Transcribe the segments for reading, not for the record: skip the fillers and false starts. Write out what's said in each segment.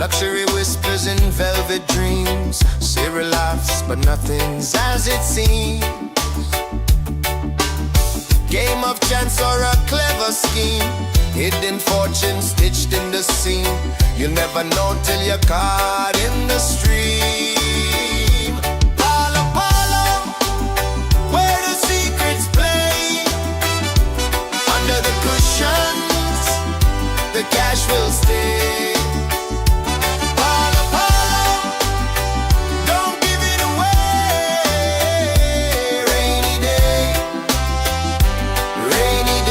Luxury whispers and velvet dreams. Sarah laughs, but nothing's as it seems. Game of chance or a clever scheme. Hidden fortune stitched in the seam. You'll never know till you're caught in the stream. Phala Phala, where the secrets play. Under the cushions, the cash will stay. Phala Phala, don't give it away. Rainy day, rainy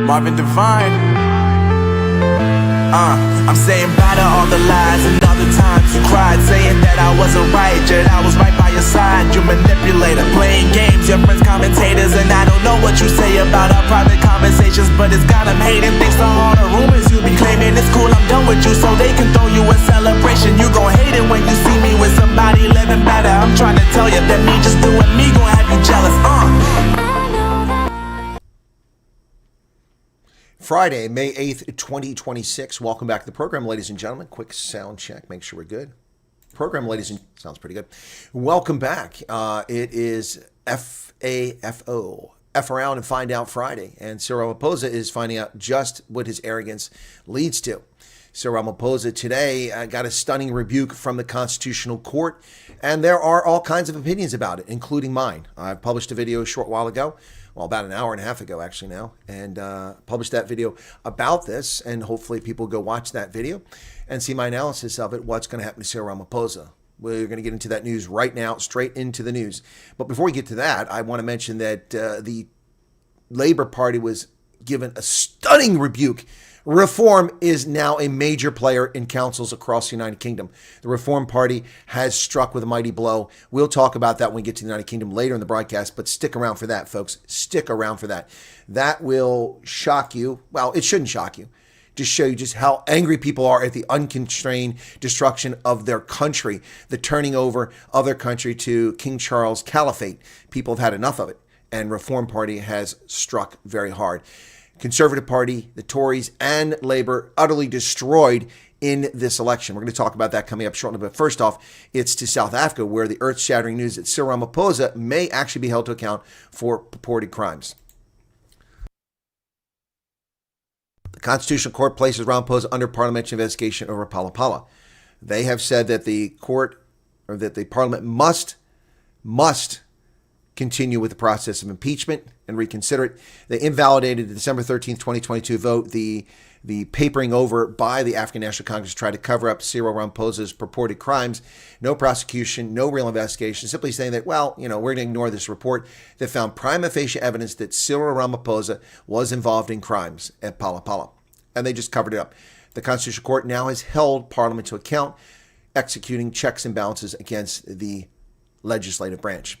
Marvin Divine. I'm saying bye to all the lies and all the times you cried, saying that I wasn't right, yet I was right by your side. You manipulator, playing games, your friends commentators, and I don't know what you say about our private conversations, but it's got them hating. Thanks to all the rumors you be claiming. It's cool, I'm done with you, so they can throw you a celebration. You gon' hate it when you see me with somebody living better. I'm trying to tell you that me just doing me gon' have you jealous. Friday, May 8th, 2026. Welcome back to the program, ladies and gentlemen. Quick sound check. Make sure we're good. Program, ladies and... Sounds pretty good. Welcome back. It is FAFO. F Around and Find Out Friday. And Cyril Ramaphosa is finding out just what his arrogance leads to. Cyril Ramaphosa today got a stunning rebuke from the Constitutional Court. And there are all kinds of opinions about it, including mine. I published a video a short while ago. Well, about an hour and a half ago, actually now, and published that video about this, and hopefully people go watch that video and see my analysis of it, what's going to happen to Cyril Ramaphosa. We're going to get into that news right now, straight into the news. But before we get to that, I want to mention that the Labour Party was given a stunning rebuke. Reform is now a major player in councils across the United Kingdom. The Reform Party has struck with a mighty blow. We'll talk about that when we get to the United Kingdom later in the broadcast, but stick around for that, folks. Stick around for that. That will shock you. Well, it shouldn't shock you. Just show you just how angry people are at the unconstrained destruction of their country, the turning over of their country to King Charles Caliphate. People have had enough of it, and Reform Party has struck very hard. Conservative Party, the Tories, and Labour utterly destroyed in this election. We're going to talk about that coming up shortly. But first off, it's to South Africa, where the earth-shattering news that Cyril Ramaphosa may actually be held to account for purported crimes. The Constitutional Court places Ramaphosa under parliamentary investigation over Phala Phala. They have said that the court, or that the parliament must continue with the process of impeachment and reconsider it. They invalidated the December 13th, 2022 vote, the papering over by the African National Congress to try to cover up Cyril Ramaphosa's purported crimes. No prosecution, no real investigation, simply saying that, well, we're going to ignore this report that found prima facie evidence that Cyril Ramaphosa was involved in crimes at Phala Phala. And they just covered it up. The Constitutional Court now has held Parliament to account, executing checks and balances against the legislative branch.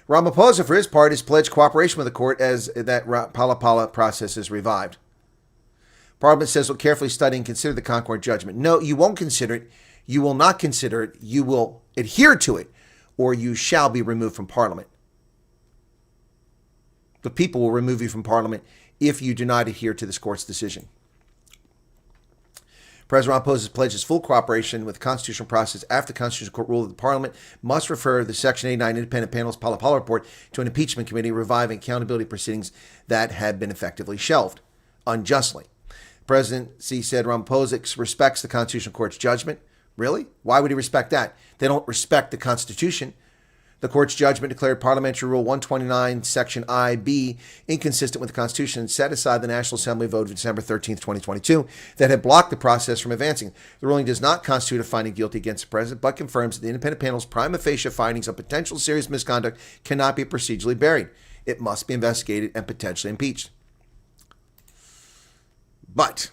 Ramaphosa, for his part, has pledged cooperation with the court as that Phala Phala process is revived. Parliament says will carefully study and consider the Concord judgment. No, you won't consider it. You will not consider it. You will adhere to it, or you shall be removed from Parliament. The people will remove you from Parliament if you do not adhere to this court's decision. President Ramaphosa pledges full cooperation with the constitutional process after the Constitutional Court ruled that the Parliament must refer the Section 89 independent panel's Phala Phala report to an impeachment committee reviving accountability proceedings that had been effectively shelved unjustly. The presidency said Ramaphosa respects the Constitutional Court's judgment. Really? Why would he respect that? They don't respect the Constitution. The court's judgment declared Parliamentary Rule 129, Section I-B, inconsistent with the Constitution and set aside the National Assembly vote of December 13, 2022, that had blocked the process from advancing. The ruling does not constitute a finding guilty against the president, but confirms that the independent panel's prima facie findings of potential serious misconduct cannot be procedurally buried. It must be investigated and potentially impeached. But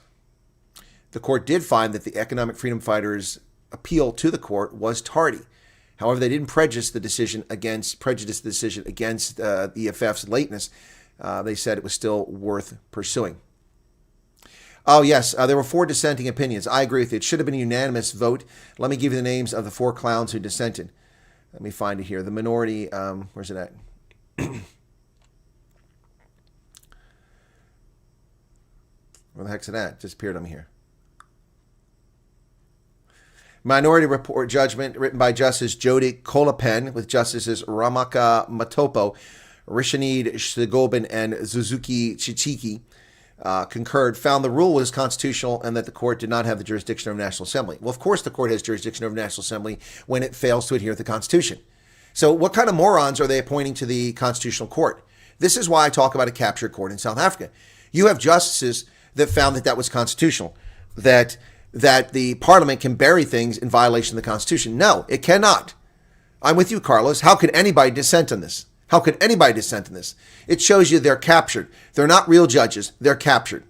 the court did find that the economic freedom fighters' appeal to the court was tardy. However, they didn't prejudice the decision against the EFF's lateness. They said it was still worth pursuing. Oh, yes, there were 4 dissenting opinions. I agree with you. It should have been a unanimous vote. Let me give you the names of the 4 clowns who dissented. Let me find it here. The minority, where's it at? Where the heck's it at? It disappeared on me here. Minority report judgment written by Justice Jody Kolapen with Justices Ramaka Matopo, Rishanid Shigobin, and Suzuki Chichiki concurred, found the rule was constitutional and that the court did not have the jurisdiction of the National Assembly. Well, of course the court has jurisdiction over the National Assembly when it fails to adhere to the Constitution. So what kind of morons are they appointing to the Constitutional Court? This is why I talk about a captured court in South Africa. You have justices that found that was constitutional, that the Parliament can bury things in violation of the Constitution. No, it cannot. I'm with you, Carlos. How could anybody dissent on this? How could anybody dissent on this? It shows you they're captured. They're not real judges. They're captured.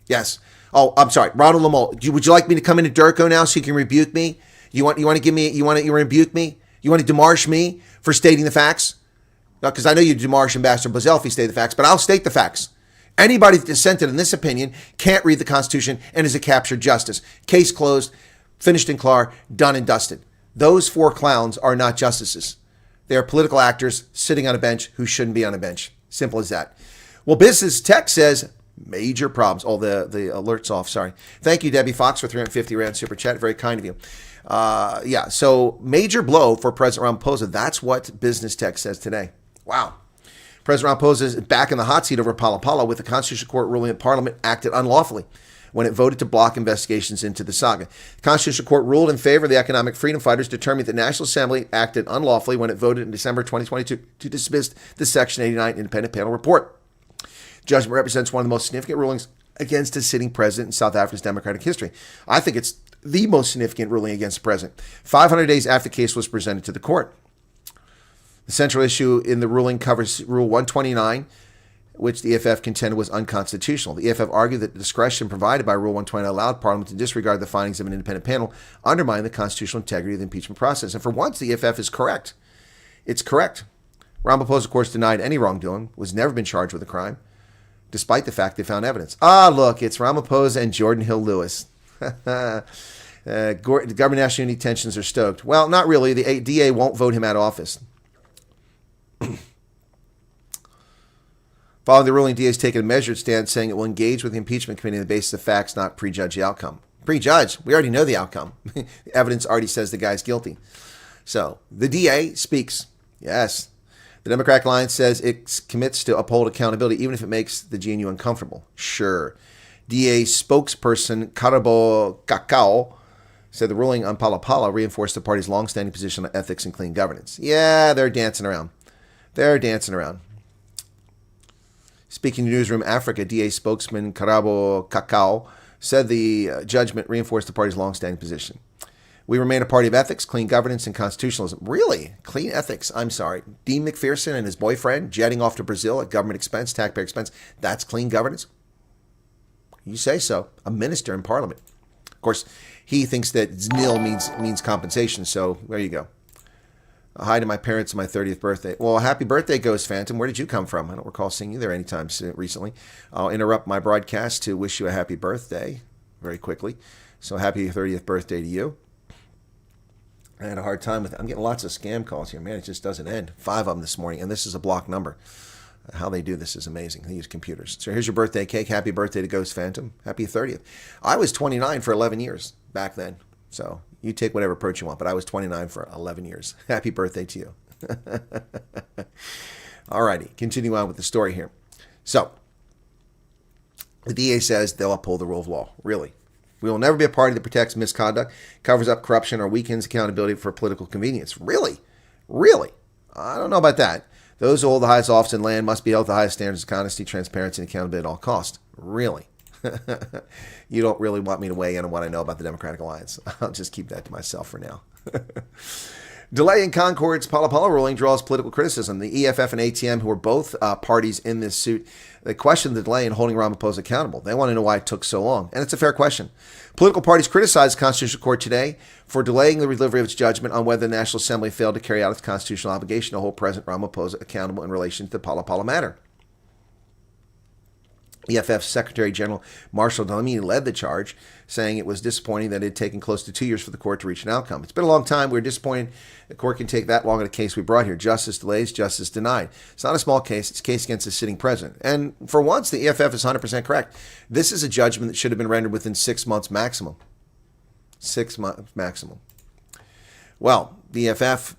Yes. Oh, I'm sorry. Ronald Lamol, would you like me to come into Durko now so you can rebuke me? You want to rebuke me? You want to demarche me for stating the facts? Because I know you demarche Ambassador Blazell if he stated the facts, but I'll state the facts. Anybody that dissented in this opinion can't read the Constitution and is a captured justice. Case closed, finished and clear, done and dusted. Those 4 clowns are not justices. They are political actors sitting on a bench who shouldn't be on a bench. Simple as that. Well, Business Tech says major problems. Oh, the alert's off. Sorry. Thank you, Debbie Fox, for 350 Rand Super Chat. Very kind of you. So major blow for President Ramaphosa. That's what Business Tech says today. Wow. President Ramaphosa is back in the hot seat over Phala Phala with the Constitutional Court ruling that Parliament acted unlawfully when it voted to block investigations into the saga. The Constitutional Court ruled in favor of the economic freedom fighters, determining that the National Assembly acted unlawfully when it voted in December 2022 to dismiss the Section 89 independent panel report. Judgment represents one of the most significant rulings against a sitting president in South Africa's democratic history. I think it's the most significant ruling against the president, 500 days after the case was presented to the court. The central issue in the ruling covers Rule 129, which the EFF contended was unconstitutional. The EFF argued that the discretion provided by Rule 129 allowed Parliament to disregard the findings of an independent panel, undermining the constitutional integrity of the impeachment process. And for once, the EFF is correct. It's correct. Ramaphosa, of course, denied any wrongdoing, was never been charged with a crime, despite the fact they found evidence. Ah, look, it's Ramaphosa and Jordan Hill Lewis. The government national unity tensions are stoked. Well, not really. The DA won't vote him out of office. Following the ruling, DA has taken a measured stance, saying it will engage with the impeachment committee on the basis of facts, not prejudge the outcome. Prejudge? We already know the outcome. The evidence already says the guy's guilty. So the DA speaks. Yes. The Democratic Alliance says it commits to uphold accountability, even if it makes the GNU uncomfortable. Sure. DA spokesperson Karabo Kakao said the ruling on Phala Phala reinforced the party's longstanding position on ethics and clean governance. Yeah, they're dancing around. They're dancing around. Speaking to Newsroom Africa, DA spokesman Karabo Kakao said the judgment reinforced the party's longstanding position. We remain a party of ethics, clean governance, and constitutionalism. Really? Clean ethics? I'm sorry. Dean McPherson and his boyfriend jetting off to Brazil at government expense, taxpayer expense. That's clean governance? You say so. A minister in Parliament. Of course, he thinks that nil means compensation, so there you go. Hi to my parents on my 30th birthday. Well, happy birthday, Ghost Phantom. Where did you come from? I don't recall seeing you there anytime recently. I'll interrupt my broadcast to wish you a happy birthday very quickly. So happy 30th birthday to you. I had a hard time with it. I'm getting lots of scam calls here. Man, it just doesn't end. 5 of them this morning, and this is a block number. How they do this is amazing. They use computers. So here's your birthday cake. Happy birthday to Ghost Phantom. Happy 30th. I was 29 for 11 years back then. So you take whatever approach you want, but I was 29 for 11 years. Happy birthday to you. All righty. Continue on with the story here. So the DA says they'll uphold the rule of law. Really? We will never be a party that protects misconduct, covers up corruption, or weakens accountability for political convenience. Really? Really? I don't know about that. Those who hold the highest office in land must be held to the highest standards of honesty, transparency, and accountability at all costs. Really? You don't really want me to weigh in on what I know about the Democratic Alliance. I'll just keep that to myself for now. Delay in Concord's Phala Phala ruling draws political criticism. The EFF and ATM, who are both parties in this suit, they question the delay in holding Ramaphosa accountable. They want to know why it took so long. And it's a fair question. Political parties criticized the Constitutional Court today for delaying the delivery of its judgment on whether the National Assembly failed to carry out its constitutional obligation to hold President Ramaphosa accountable in relation to the Phala Phala matter. EFF Secretary General Marshall Delaney led the charge, saying it was disappointing that it had taken close to 2 years for the court to reach an outcome. It's been a long time. We're disappointed the court can take that long in a case we brought here. Justice delays, justice denied. It's not a small case. It's a case against the sitting president. And for once, the EFF is 100% correct. This is a judgment that should have been rendered within 6 months maximum. 6 months maximum. Well, the EFF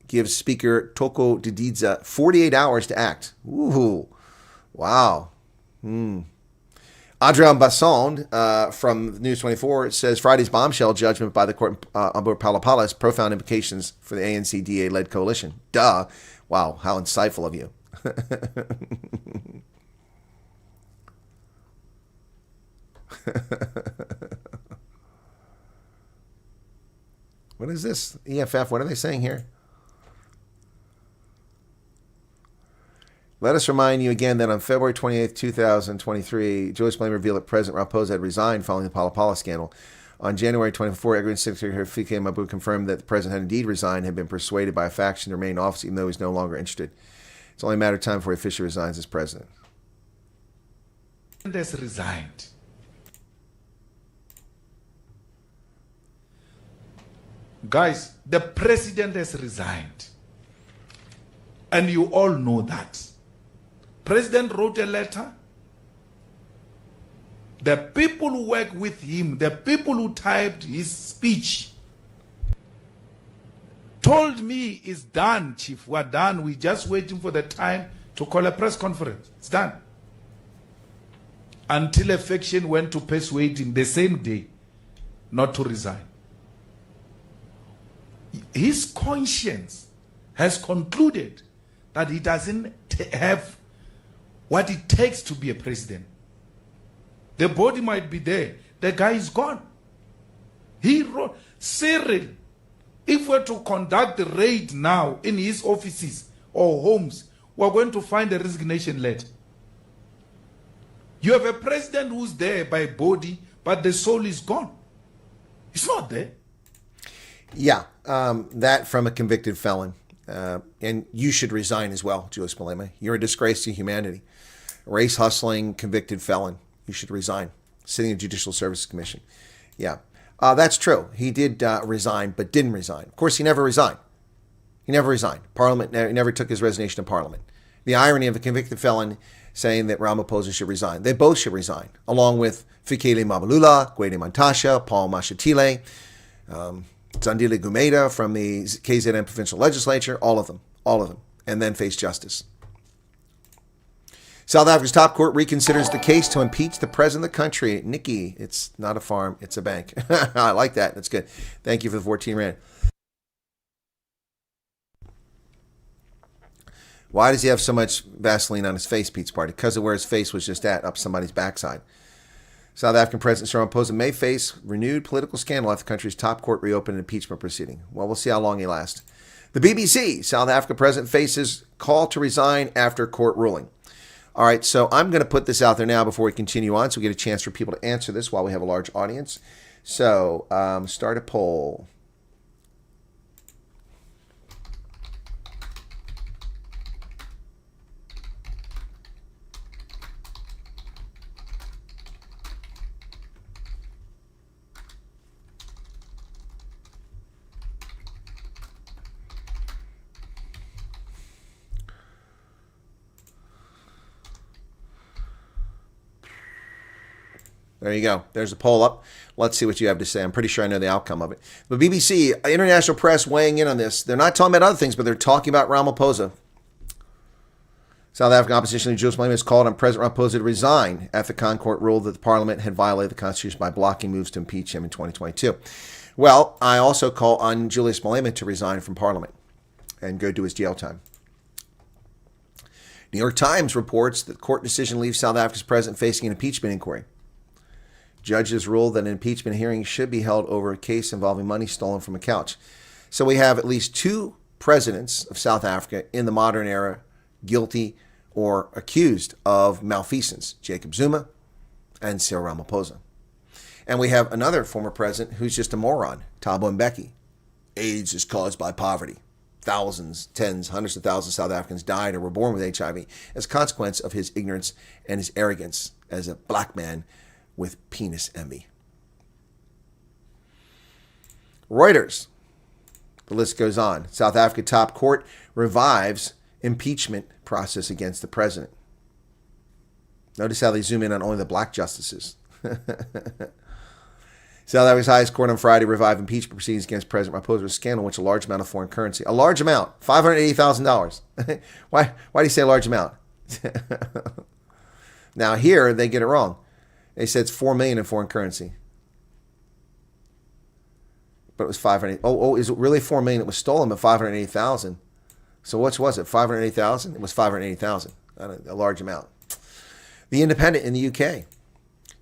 gives Speaker Toko Didiza 48 hours to act. Ooh, wow. Adrian Basson from News 24 says Friday's bombshell judgment by the court on Phala Phala has profound implications for the ANC-DA-led coalition. Duh. Wow, how insightful of you. What is this? EFF, what are they saying here? Let us remind you again that on February 28, 2023, Joyce Blame revealed that President Ramaphosa had resigned following the Phala Phala scandal. On January 24, Ecuadorian Secretary Refugee Mabu confirmed that the president had indeed resigned and had been persuaded by a faction to remain in office even though he was no longer interested. It's only a matter of time before he officially resigns as president. Has resigned. Guys, the president has resigned. And you all know that. President wrote a letter. The people who work with him, the people who typed his speech, told me it's done, Chief. We're done. We're just waiting for the time to call a press conference. It's done. Until a faction went to persuade him the same day not to resign. His conscience has concluded that he doesn't have what it takes to be a president. The body might be there. The guy is gone. He wrote, Cyril, if we're to conduct the raid now in his offices or homes, we're going to find a resignation letter. You have a president who's there by body, but the soul is gone. It's not there. Yeah, that from a convicted felon. And you should resign as well, Julius Malema. You're a disgrace to humanity. Race hustling, convicted felon. You should resign. Sitting in the Judicial Services Commission. Yeah, that's true. He did resign, but didn't resign. Of course, he never resigned. He never resigned. Parliament never took his resignation to Parliament. The irony of a convicted felon saying that Ramaphosa should resign. They both should resign, along with Fikile Mabalula, Gwede Mantashe, Paul Mashatile, Zandile Gumeda from the KZN Provincial Legislature, all of them, and then face justice. South Africa's top court reconsiders the case to impeach the president of the country. Nikki, it's not a farm, it's a bank. I like that. That's good. Thank you for the 14 rand. Why does he have so much Vaseline on his face, Pete's party? Because of where his face was just at, up somebody's backside. South African President Cyril Ramaphosa may face renewed political scandal after the country's top court reopened an impeachment proceeding. Well, we'll see how long he lasts. The BBC, South Africa president faces call to resign after court ruling. All right, so I'm going to put this out there now before we continue on so we get a chance for people to answer this while we have a large audience. So start a poll. There you go. There's a poll up. Let's see what you have to say. I'm pretty sure I know the outcome of it. The BBC, international press weighing in on this. They're not talking about other things, but they're talking about Ramaphosa. South African opposition leader Julius Malema has called on President Ramaphosa to resign after the Concord ruled that the parliament had violated the Constitution by blocking moves to impeach him in 2022. Well, I also call on Julius Malema to resign from parliament and go do his jail time. New York Times reports that the court decision leaves South Africa's president facing an impeachment inquiry. Judges ruled that an impeachment hearing should be held over a case involving money stolen from a couch. So we have at least 2 presidents of South Africa in the modern era guilty or accused of malfeasance, Jacob Zuma and Cyril Ramaphosa. And we have another former president who's just a moron, Thabo Mbeki. AIDS is caused by poverty. Thousands, tens, hundreds of thousands of South Africans died or were born with HIV as a consequence of his ignorance and his arrogance as a black man with penis envy. Reuters. The list goes on. South Africa top court revives impeachment process against the president. Notice how they zoom in on only the black justices. South Africa's highest court on Friday revived impeachment proceedings against President Ramaphosa, a scandal in which a large amount of foreign currency, a large amount, $580,000. Why do you say a large amount? Now here they get it wrong. They said it's $4 million in foreign currency, but it was $580,000. Oh, is it really $4 million? It was stolen, but $580,000. So what was it? $580,000? It was $580,000. A large amount. The Independent in the UK.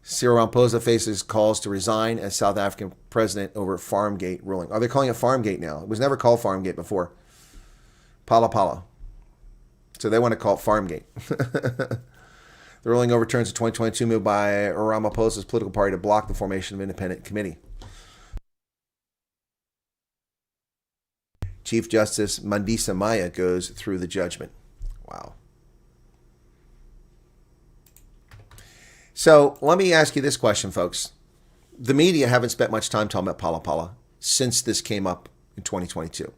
Cyril Ramaphosa faces calls to resign as South African president over Farmgate ruling. Are they calling it Farmgate now? It was never called Farmgate before. Phala Phala. So they want to call it Farmgate. The ruling overturns the 2022 move by Ramaphosa's political party to block the formation of an independent committee. Chief Justice Mandisa Maya goes through the judgment. Wow. So let me ask you this question, folks. The media haven't spent much time talking about Phala Phala since this came up in 2022.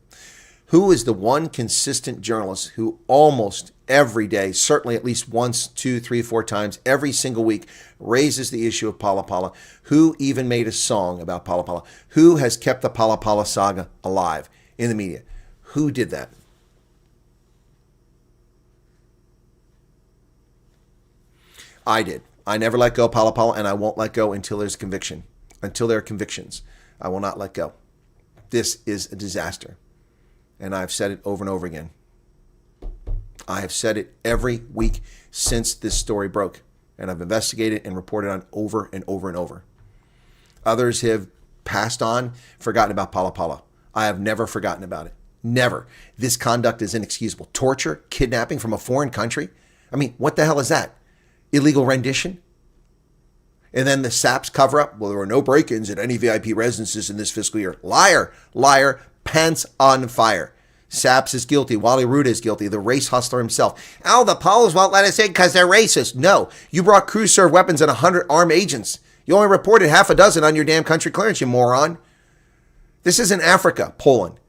Who is the one consistent journalist who almost every day, certainly at least once, 2, 3, 4 times, every single week, raises the issue of Phala Phala? Who even made a song about Phala Phala? Who has kept the Phala Phala saga alive in the media? Who did that? I did. I never let go of Phala Phala, and I won't let go until there's conviction. Until there are convictions, I will not let go. This is a disaster. And I've said it over and over again. I have said it every week since this story broke. And I've investigated and reported on over and over and over. Others have passed on, forgotten about Phala Phala. I have never forgotten about it. Never. This conduct is inexcusable. Torture, kidnapping from a foreign country. I mean, what the hell is that? Illegal rendition? And then the SAP's cover up. Well, there were no break-ins at any VIP residences in this fiscal year. Liar, liar, pants on fire. SAPS is guilty. Wally Ruda is guilty. The race hustler himself. Oh, the Poles won't let us in because they're racist. No, you brought crew-served weapons and 100 armed agents. You only reported half a dozen on your damn country clearance, you moron. This isn't Africa, Poland.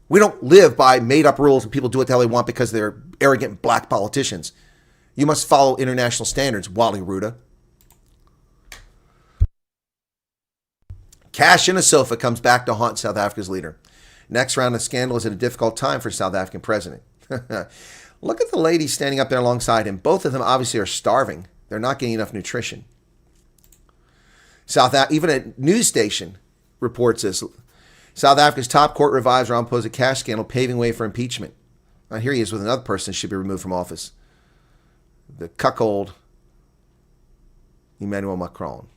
We don't live by made-up rules and people do what the hell they want because they're arrogant black politicians. You must follow international standards, Wally Ruda. Cash in a sofa comes back to haunt South Africa's leader. Next round of scandal is at a difficult time for South African president. Look at the lady standing up there alongside him. Both of them obviously are starving. They're not getting enough nutrition. Even a news station reports this. South Africa's top court revives Ramaphosa cash scandal, paving way for impeachment. Now here he is with another person who should be removed from office. The cuckold Emmanuel Macron.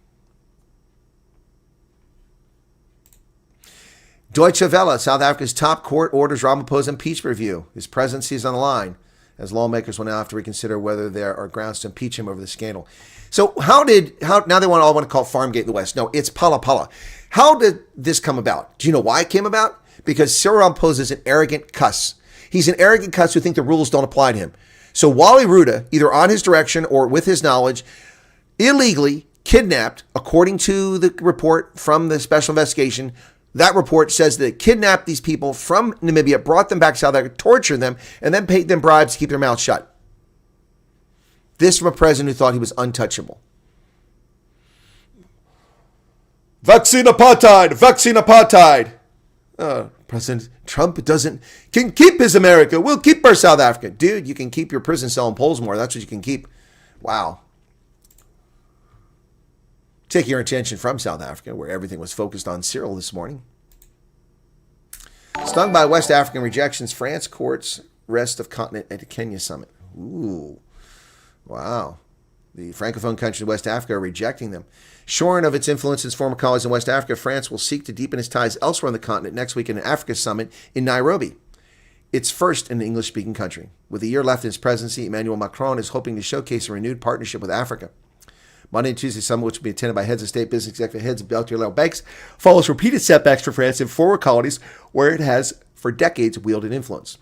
Deutsche Welle, South Africa's top court orders Ramaphosa impeachment review. His presidency is on the line as lawmakers will now have to reconsider whether there are grounds to impeach him over the scandal. So now they all want to call Farmgate in the West. No, it's Phala Phala. How did this come about? Do you know why it came about? Because Cyril Ramaphosa is an arrogant cuss. He's an arrogant cuss who thinks the rules don't apply to him. So Wally Ruda, either on his direction or with his knowledge, illegally kidnapped, according to the report from the special investigation. That report says that it kidnapped these people from Namibia, brought them back to South Africa, tortured them, and then paid them bribes to keep their mouths shut. This from a president who thought he was untouchable. Vaccine apartheid! Vaccine apartheid! President Trump can keep his America. We'll keep our South Africa. Dude, you can keep your prison cell in Pollsmoor. That's what you can keep. Wow. Take your attention from South Africa, where everything was focused on Cyril this morning. Stung by West African rejections, France courts rest of continent at the Kenya summit. Ooh. Wow. The Francophone countries of West Africa are rejecting them. Shorn of its influence as former colonies in West Africa, France will seek to deepen its ties elsewhere on the continent next week in an Africa summit in Nairobi. It's first in an English-speaking country. With a year left in its presidency, Emmanuel Macron is hoping to showcase a renewed partnership with Africa. Monday and Tuesday summit, which will be attended by heads of state, business executive, heads of multilateral banks, follows repeated setbacks for France in former colonies where it has, for decades, wielded influence.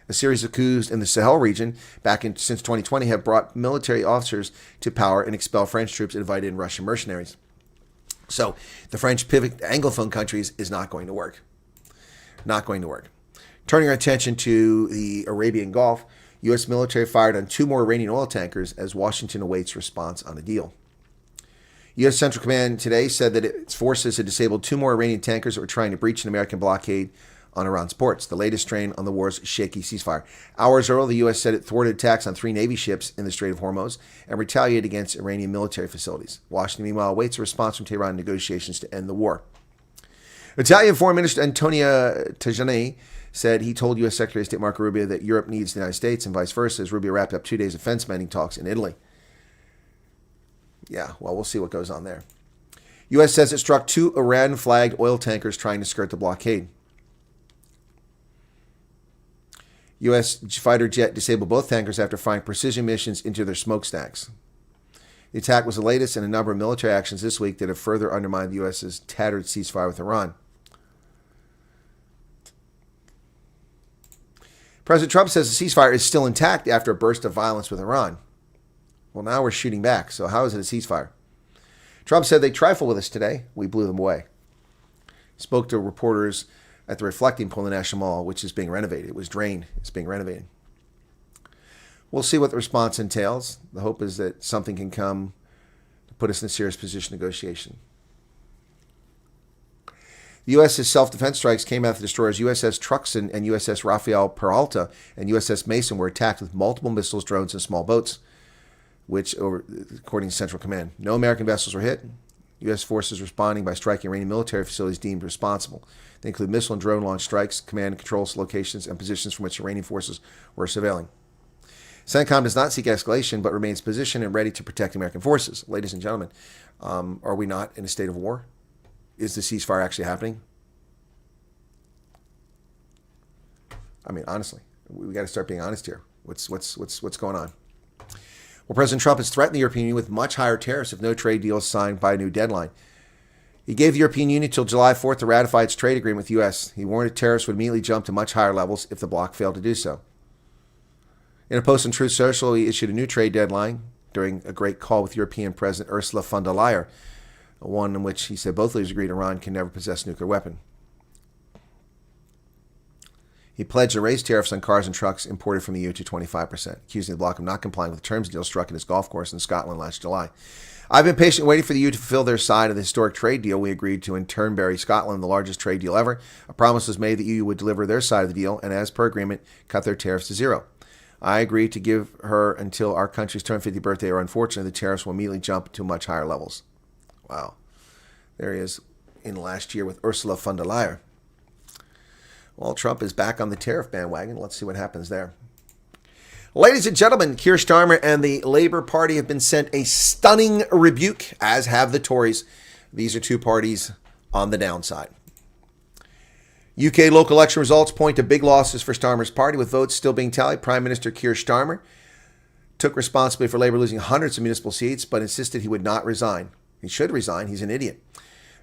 A series of coups in the Sahel region since 2020 have brought military officers to power and expelled French troops and invited in Russian mercenaries. So the French pivot to Anglophone countries is not going to work. Not going to work. Turning our attention to the Arabian Gulf, U.S. military fired on 2 more Iranian oil tankers as Washington awaits response on a deal. U.S. Central Command today said that its forces had disabled 2 more Iranian tankers that were trying to breach an American blockade on Iran's ports, the latest strain on the war's shaky ceasefire. Hours earlier, the U.S. said it thwarted attacks on 3 Navy ships in the Strait of Hormuz and retaliated against Iranian military facilities. Washington, meanwhile, awaits a response from Tehran in negotiations to end the war. Italian Foreign Minister Antonio Tajani said he told U.S. Secretary of State Marco Rubio that Europe needs the United States and vice versa as Rubio wrapped up 2 days of defense spending talks in Italy. Yeah, well, we'll see what goes on there. U.S. says it struck 2 Iran-flagged oil tankers trying to skirt the blockade. U.S. fighter jet disabled both tankers after firing precision missions into their smokestacks. The attack was the latest in a number of military actions this week that have further undermined the U.S.'s tattered ceasefire with Iran. President Trump says the ceasefire is still intact after a burst of violence with Iran. Well, now we're shooting back, so how is it a ceasefire? Trump said they trifled with us today. We blew them away. Spoke to reporters at the Reflecting Pool in the National Mall, which is being renovated. It was drained. It's being renovated. We'll see what the response entails. The hope is that something can come to put us in a serious position of negotiation. The U.S.'s self-defense strikes came after destroyers USS Truxtun and USS Rafael Peralta and USS Mason were attacked with multiple missiles, drones, and small boats, which, according to Central Command, no American vessels were hit. U.S. forces responding by striking Iranian military facilities deemed responsible. They include missile and drone launch strikes, command and control locations, and positions from which Iranian forces were surveilling. CENTCOM does not seek escalation, but remains positioned and ready to protect American forces. Ladies and gentlemen, are we not in a state of war? Is the ceasefire actually happening? I mean, honestly, we got to start being honest here. What's going on? Well, President Trump has threatened the European Union with much higher tariffs if no trade deal is signed by a new deadline. He gave the European Union until July 4th to ratify its trade agreement with the U.S. He warned that tariffs would immediately jump to much higher levels if the bloc failed to do so. In a post on Truth Social, he issued a new trade deadline during a great call with European President Ursula von der Leyen, one in which he said both leaders agreed Iran can never possess a nuclear weapon. He pledged to raise tariffs on cars and trucks imported from the EU to 25%, accusing the bloc of not complying with the terms deal struck at his golf course in Scotland last July. I've been patiently waiting for the EU to fulfill their side of the historic trade deal we agreed to in Turnberry, Scotland, the largest trade deal ever. A promise was made that the EU would deliver their side of the deal and, as per agreement, cut their tariffs to zero. I agreed to give her until our country's turn 50th birthday, or unfortunately, the tariffs will immediately jump to much higher levels. Wow. There he is in last year with Ursula von der Leyen. Well, Trump is back on the tariff bandwagon. Let's see what happens there. Ladies and gentlemen, Keir Starmer and the Labour Party have been sent a stunning rebuke, as have the Tories. These are 2 parties on the downside. UK local election results point to big losses for Starmer's party, with votes still being tallied. Prime Minister Keir Starmer took responsibility for Labour losing hundreds of municipal seats, but insisted he would not resign. He should resign. He's an idiot.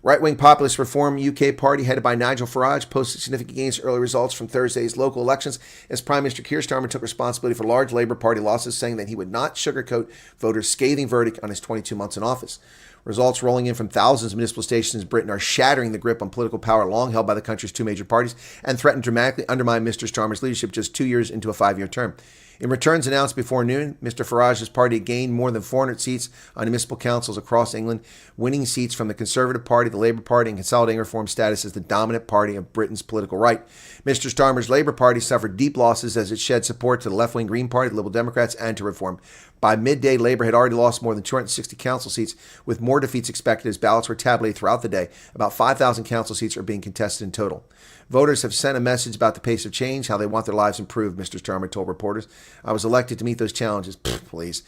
Right-wing populist Reform UK party headed by Nigel Farage posted significant gains in early results from Thursday's local elections as Prime Minister Keir Starmer took responsibility for large Labour Party losses, saying that he would not sugarcoat voters' scathing verdict on his 22 months in office. Results rolling in from thousands of municipal stations in Britain are shattering the grip on political power long held by the country's two major parties and threaten to dramatically undermine Mr. Starmer's leadership just 2 years into a 5-year term. In returns announced before noon, Mr. Farage's party gained more than 400 seats on municipal councils across England, winning seats from the Conservative Party, the Labour Party, and consolidating Reform's status as the dominant party of Britain's political right. Mr. Starmer's Labour Party suffered deep losses as it shed support to the left-wing Green Party, the Liberal Democrats, and to Reform. By midday, Labour had already lost more than 260 council seats, with more defeats expected as ballots were tabulated throughout the day. About 5,000 council seats are being contested in total. Voters have sent a message about the pace of change, how they want their lives improved, Mr. Starmer told reporters. I was elected to meet those challenges. Please.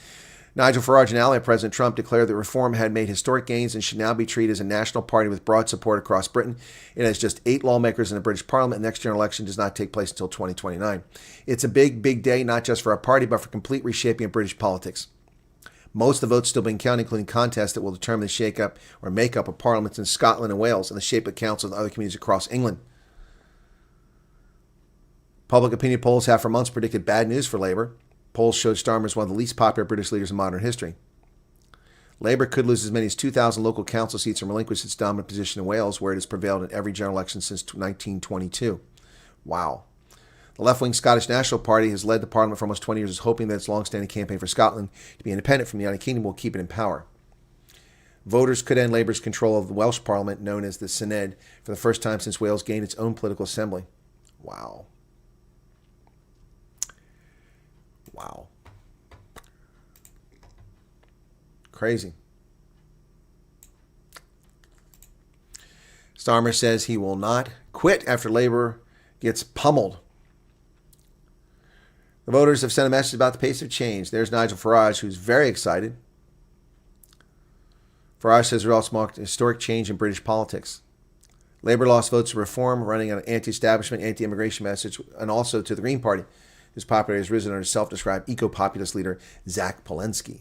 Nigel Farage, an ally of President Trump, declared that Reform had made historic gains and should now be treated as a national party with broad support across Britain. It has just 8 lawmakers in the British Parliament. The next general election does not take place until 2029. It's a big, big day, not just for our party, but for complete reshaping of British politics. Most of the votes still being counted, including contests that will determine the shake-up or make-up of parliaments in Scotland and Wales and the shape of councils and other communities across England. Public opinion polls have for months predicted bad news for Labour. Polls showed Starmer as one of the least popular British leaders in modern history. Labour could lose as many as 2,000 local council seats and relinquish its dominant position in Wales, where it has prevailed in every general election since 1922. Wow. The left-wing Scottish National Party has led the Parliament for almost 20 years, hoping that its long-standing campaign for Scotland to be independent from the United Kingdom will keep it in power. Voters could end Labour's control of the Welsh Parliament, known as the Senedd, for the first time since Wales gained its own political assembly. Wow. Wow. Crazy. Starmer says he will not quit after Labour gets pummeled. The voters have sent a message about the pace of change. There's Nigel Farage, who's very excited. Farage says results marked a historic change in British politics. Labour lost votes to Reform, running an anti-establishment, anti-immigration message, and also to the Green Party, whose popularity has risen under self-described eco-populist leader Zach Polensky.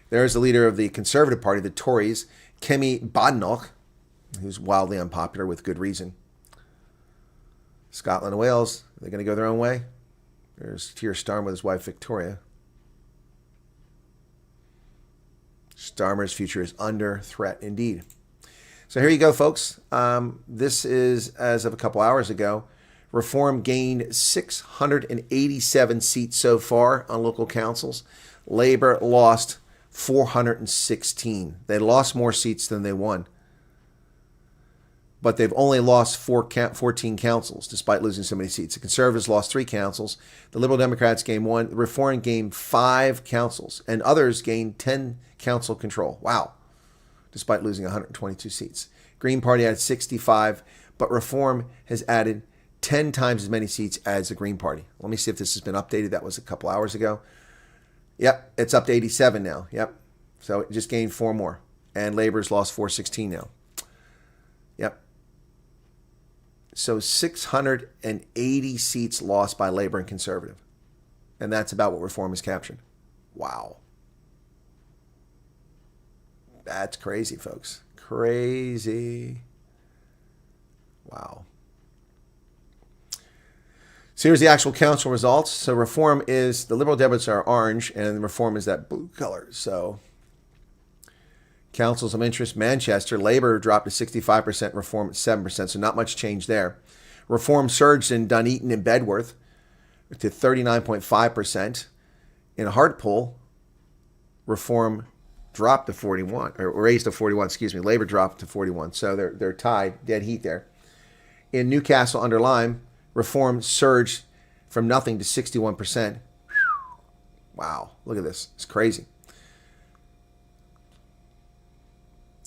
There is the leader of the Conservative Party, the Tories, Kemi Badenoch, who's wildly unpopular with good reason. Scotland and Wales, are they going to go their own way? There's Keir Starmer with his wife Victoria. Starmer's future is under threat indeed. So here you go, folks. This is, as of a couple hours ago, Reform gained 687 seats so far on local councils. Labour lost 416. They lost more seats than they won. But they've only lost 14 councils, despite losing so many seats. The Conservatives lost 3 councils. The Liberal Democrats gained 1. Reform gained 5 councils. And others gained 10 council control. Wow. Despite losing 122 seats. Green Party had 65, but Reform has added 10 times as many seats as the Green Party. Let me see if this has been updated. That was a couple hours ago. Yep, it's up to 87 now. Yep. So it just gained 4 more. And Labour's lost 416 now. Yep. So 680 seats lost by Labour and Conservative. And that's about what Reform has captured. Wow. That's crazy, folks. Crazy. Wow. So here's the actual council results. So Reform is, the Liberal delegates are orange, and Reform is that blue color. So councils of interest, Manchester, Labour dropped to 65%, Reform at 7%, so not much change there. Reform surged in Nuneaton and Bedworth to 39.5%. In Hartlepool, Reform dropped to 41, or raised to 41, excuse me. Labour dropped to 41, so they're tied, dead heat there. In Newcastle under Lyme, Reform surged from nothing to 61%. Wow, look at this. It's crazy.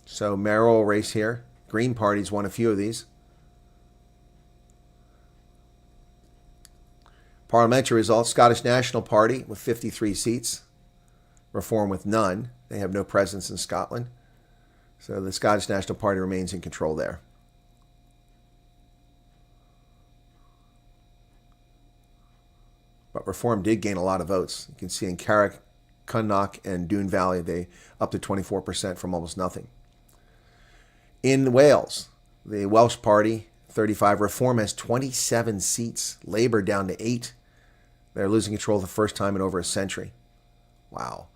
So mayoral race here. Green Party's won a few of these. Parliamentary results. Scottish National Party with 53 seats. Reform with none. They have no presence in Scotland. So the Scottish National Party remains in control there. But Reform did gain a lot of votes. You can see in Carrick, Cunnock, and Doon Valley, they up to 24% from almost nothing. In Wales, the Welsh Party, 35. Reform has 27 seats. Labour down to 8. They're losing control for the first time in over a century. Wow.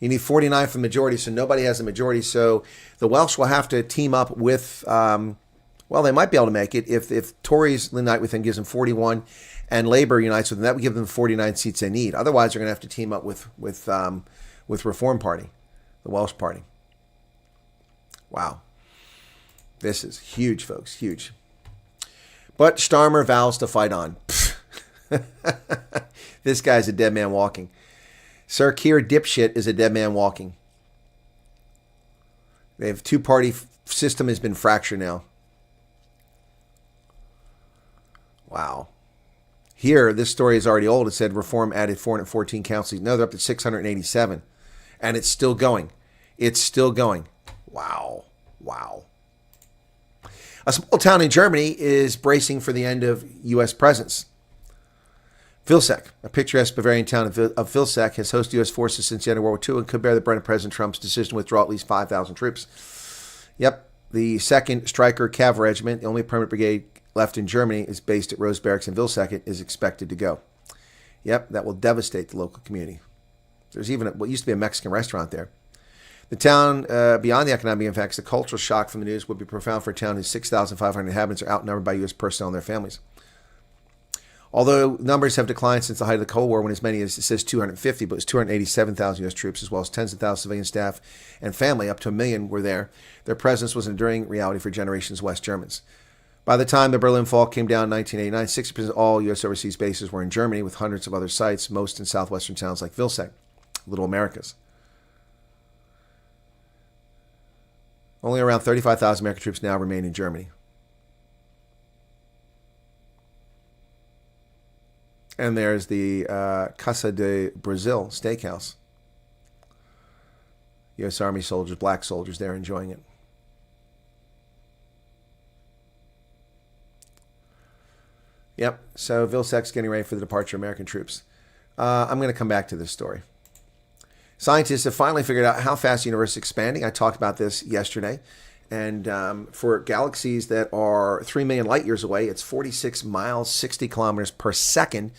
You need 49 for the majority, so nobody has a majority. So the Welsh will have to team up with, well, they might be able to make it if Tories unite with them, gives them 41, and Labour unites with them. That would give them the 49 seats they need. Otherwise, they're going to have to team up with Reform Party, the Welsh Party. Wow. This is huge, folks, huge. But Starmer vows to fight on. This guy's a dead man walking. Sir Keir dipshit is a dead man walking. They have two-party system has been fractured now. Wow. Here, this story is already old. It said Reform added 414 councils. Now they're up to 687. And it's still going. It's still going. Wow. Wow. A small town in Germany is bracing for the end of U.S. presence. Vilseck, a picturesque Bavarian town of Vilseck, has hosted U.S. forces since the end of World War II and could bear the brunt of President Trump's decision to withdraw at least 5,000 troops. Yep, the 2nd Stryker Cavalry Regiment, the only permanent brigade left in Germany, is based at Rose Barracks in Vilseck. It is expected to go. Yep, that will devastate the local community. There's even what used to be a Mexican restaurant there. The town, beyond the economic impacts, the cultural shock from the news would be profound for a town whose 6,500 inhabitants are outnumbered by U.S. personnel and their families. Although numbers have declined since the height of the Cold War, when as many as, it says 250, but it was 287,000 U.S. troops, as well as tens of thousands of civilian staff and family, up to 1 million were there. Their presence was an enduring reality for generations of West Germans. By the time the Berlin Fall came down in 1989, 60% of all U.S. overseas bases were in Germany, with hundreds of other sites, most in southwestern towns like Vilseck, Little Americas. Only around 35,000 American troops now remain in Germany. And there's the Casa de Brazil steakhouse. U.S. Army soldiers, black soldiers there enjoying it. Yep, so Vilseck's getting ready for the departure of American troops. I'm going to come back to this story. Scientists have finally figured out how fast the universe is expanding. I talked about this yesterday. And for galaxies that are 3 million light years away, it's 46 miles, 60 kilometers per second.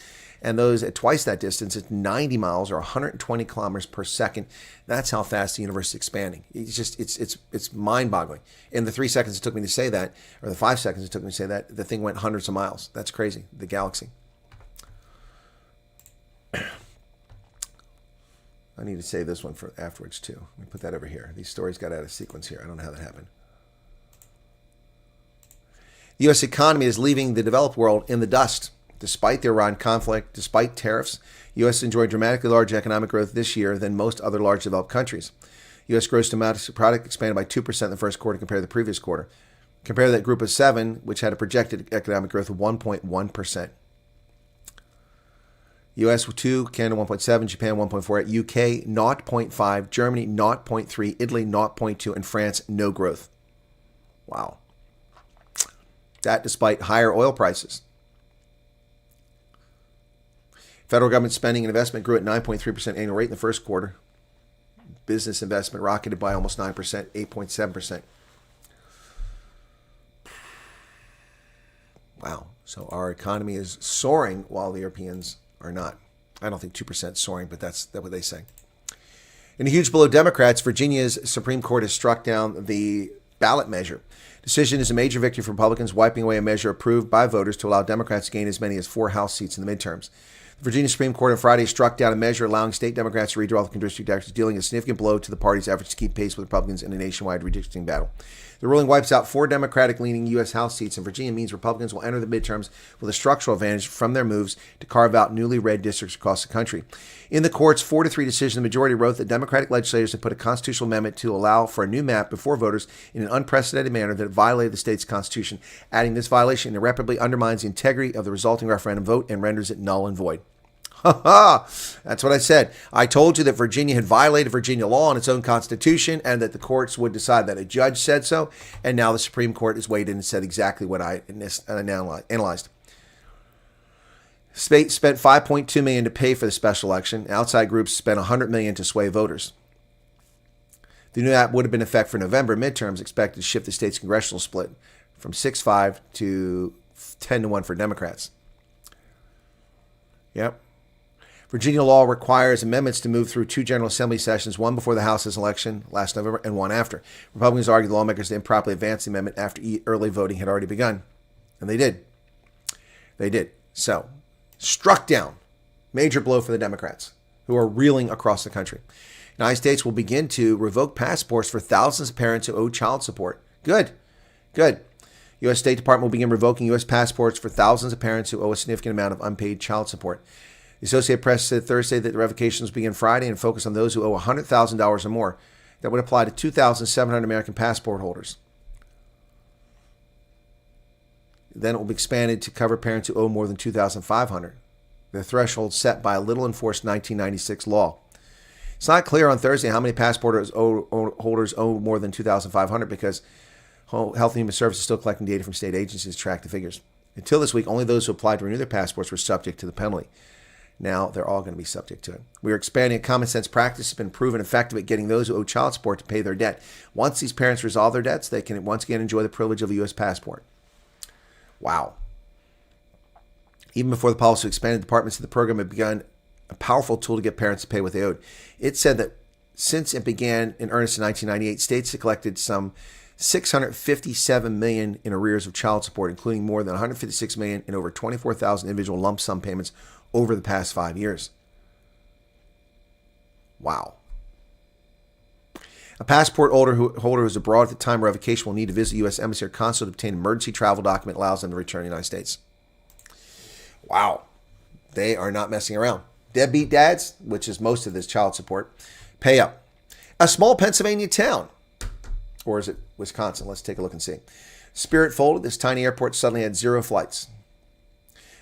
And those at twice that distance, it's 90 miles or 120 kilometers per second. That's how fast the universe is expanding. It's just, it's mind-boggling. In the 3 seconds it took me to say that, or the 5 seconds it took me to say that, the thing went hundreds of miles. That's crazy, the galaxy. I need to save this one for afterwards, too. Let me put that over here. These stories got out of sequence here. I don't know how that happened. The U.S. economy is leaving the developed world in the dust. Despite the Iran conflict, despite tariffs, U.S. enjoyed dramatically larger economic growth this year than most other large developed countries. U.S. gross domestic product expanded by 2% in the first quarter compared to the previous quarter. Compare that group of 7, which had a projected economic growth of 1.1%. U.S. 2, Canada 1.7, Japan 1.4, UK 0.5, Germany 0.3, Italy 0.2, and France no growth. Wow. That despite higher oil prices. Federal government spending and investment grew at 9.3% annual rate in the first quarter. Business investment rocketed by almost 9%, 8.7%. Wow. So our economy is soaring while the Europeans are not. I don't think 2% soaring, but that's what they say. In a huge blow, Democrats, Virginia's Supreme Court has struck down the ballot measure. Decision is a major victory for Republicans, wiping away a measure approved by voters to allow Democrats to gain as many as 4 House seats in the midterms. The Virginia Supreme Court on Friday struck down a measure allowing state Democrats to redraw the district elections, dealing a significant blow to the party's efforts to keep pace with Republicans in a nationwide redistricting battle. The ruling wipes out 4 Democratic-leaning U.S. House seats in Virginia, means Republicans will enter the midterms with a structural advantage from their moves to carve out newly red districts across the country. In the court's 4-3 decision, the majority wrote that Democratic legislators had put a constitutional amendment to allow for a new map before voters in an unprecedented manner that violated the state's constitution, adding this violation irreparably undermines the integrity of the resulting referendum vote and renders it null and void. Ha ha! That's what I said. I told you that Virginia had violated Virginia law and its own constitution and that the courts would decide that. A judge said so, and now the Supreme Court has weighed in and said exactly what I analyzed. State spent $5.2 million to pay for the special election. Outside groups spent $100 million to sway voters. The new map would have been in effect for November midterms, expected to shift the state's congressional split from 6-5 to 10-1 for Democrats. Yep. Virginia law requires amendments to move through 2 General Assembly sessions, one before the House's election last November and one after. Republicans argued the lawmakers had improperly advanced the amendment after early voting had already begun. And they did. They did. So, struck down. Major blow for the Democrats, who are reeling across the country. The United States will begin to revoke passports for thousands of parents who owe child support. Good. Good. U.S. State Department will begin revoking U.S. passports for thousands of parents who owe a significant amount of unpaid child support. The Associated Press said Thursday that the revocations begin Friday and focus on those who owe $100,000 or more. That would apply to 2,700 American passport holders. Then it will be expanded to cover parents who owe more than 2,500. The threshold set by a little-enforced 1996 law. It's not clear on Thursday how many passport holders owe more than 2,500 because Health and Human Services is still collecting data from state agencies to track the figures. Until this week, only those who applied to renew their passports were subject to the penalty. Now they're all going to be subject to it. We are expanding a common sense practice that's been proven effective at getting those who owe child support to pay their debt. Once these parents resolve their debts, they can once again enjoy the privilege of a U.S. passport. Wow. Even before the policy expanded, departments of the program had begun a powerful tool to get parents to pay what they owed. It said that since it began in earnest in 1998, states have collected some $657 million in arrears of child support, including more than $156 million in over 24,000 individual lump sum payments over the past 5 years. Wow. A passport holder who is abroad at the time of revocation will need to visit U.S. Embassy or consulate to obtain an emergency travel document that allows them to return to the United States. Wow. They are not messing around. Deadbeat dads, which is most of this child support, pay up. A small Pennsylvania town. Or is it Wisconsin? Let's take a look and see. Spirit folded. This tiny airport suddenly had 0 flights.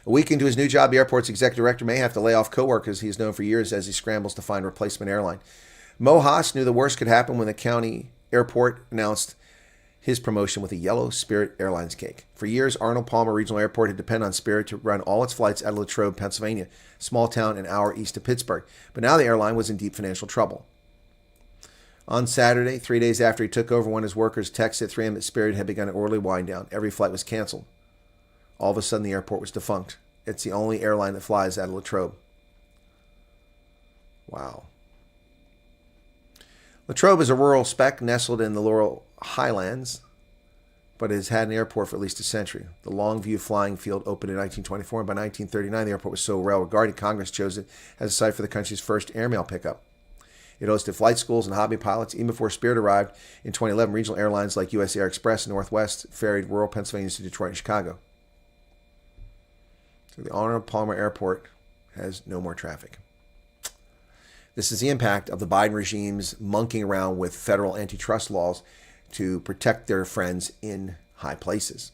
A week into his new job, the airport's executive director may have to lay off coworkers he's known for years as he scrambles to find a replacement airline. Mo Haas knew the worst could happen when the county airport announced his promotion with a yellow Spirit Airlines cake. For years, Arnold Palmer Regional Airport had depended on Spirit to run all its flights out of Latrobe, Pennsylvania, a small town an hour east of Pittsburgh. But now the airline was in deep financial trouble. On Saturday, 3 days after he took over, one of his workers texted at 3 a.m. that Spirit had begun an orderly wind down. Every flight was canceled. All of a sudden, the airport was defunct. It's the only airline that flies out of Latrobe. Wow. Latrobe is a rural speck nestled in the Laurel Highlands, but it has had an airport for at least a century. The Longview Flying Field opened in 1924, and by 1939, the airport was so well regarded, Congress chose it as a site for the country's first airmail pickup. It hosted flight schools and hobby pilots. Even before Spirit arrived in 2011, regional airlines like U.S. Air Express and Northwest ferried rural Pennsylvania to Detroit and Chicago. So the Arnold Palmer Airport has no more traffic. This is the impact of the Biden regime's monkeying around with federal antitrust laws to protect their friends in high places.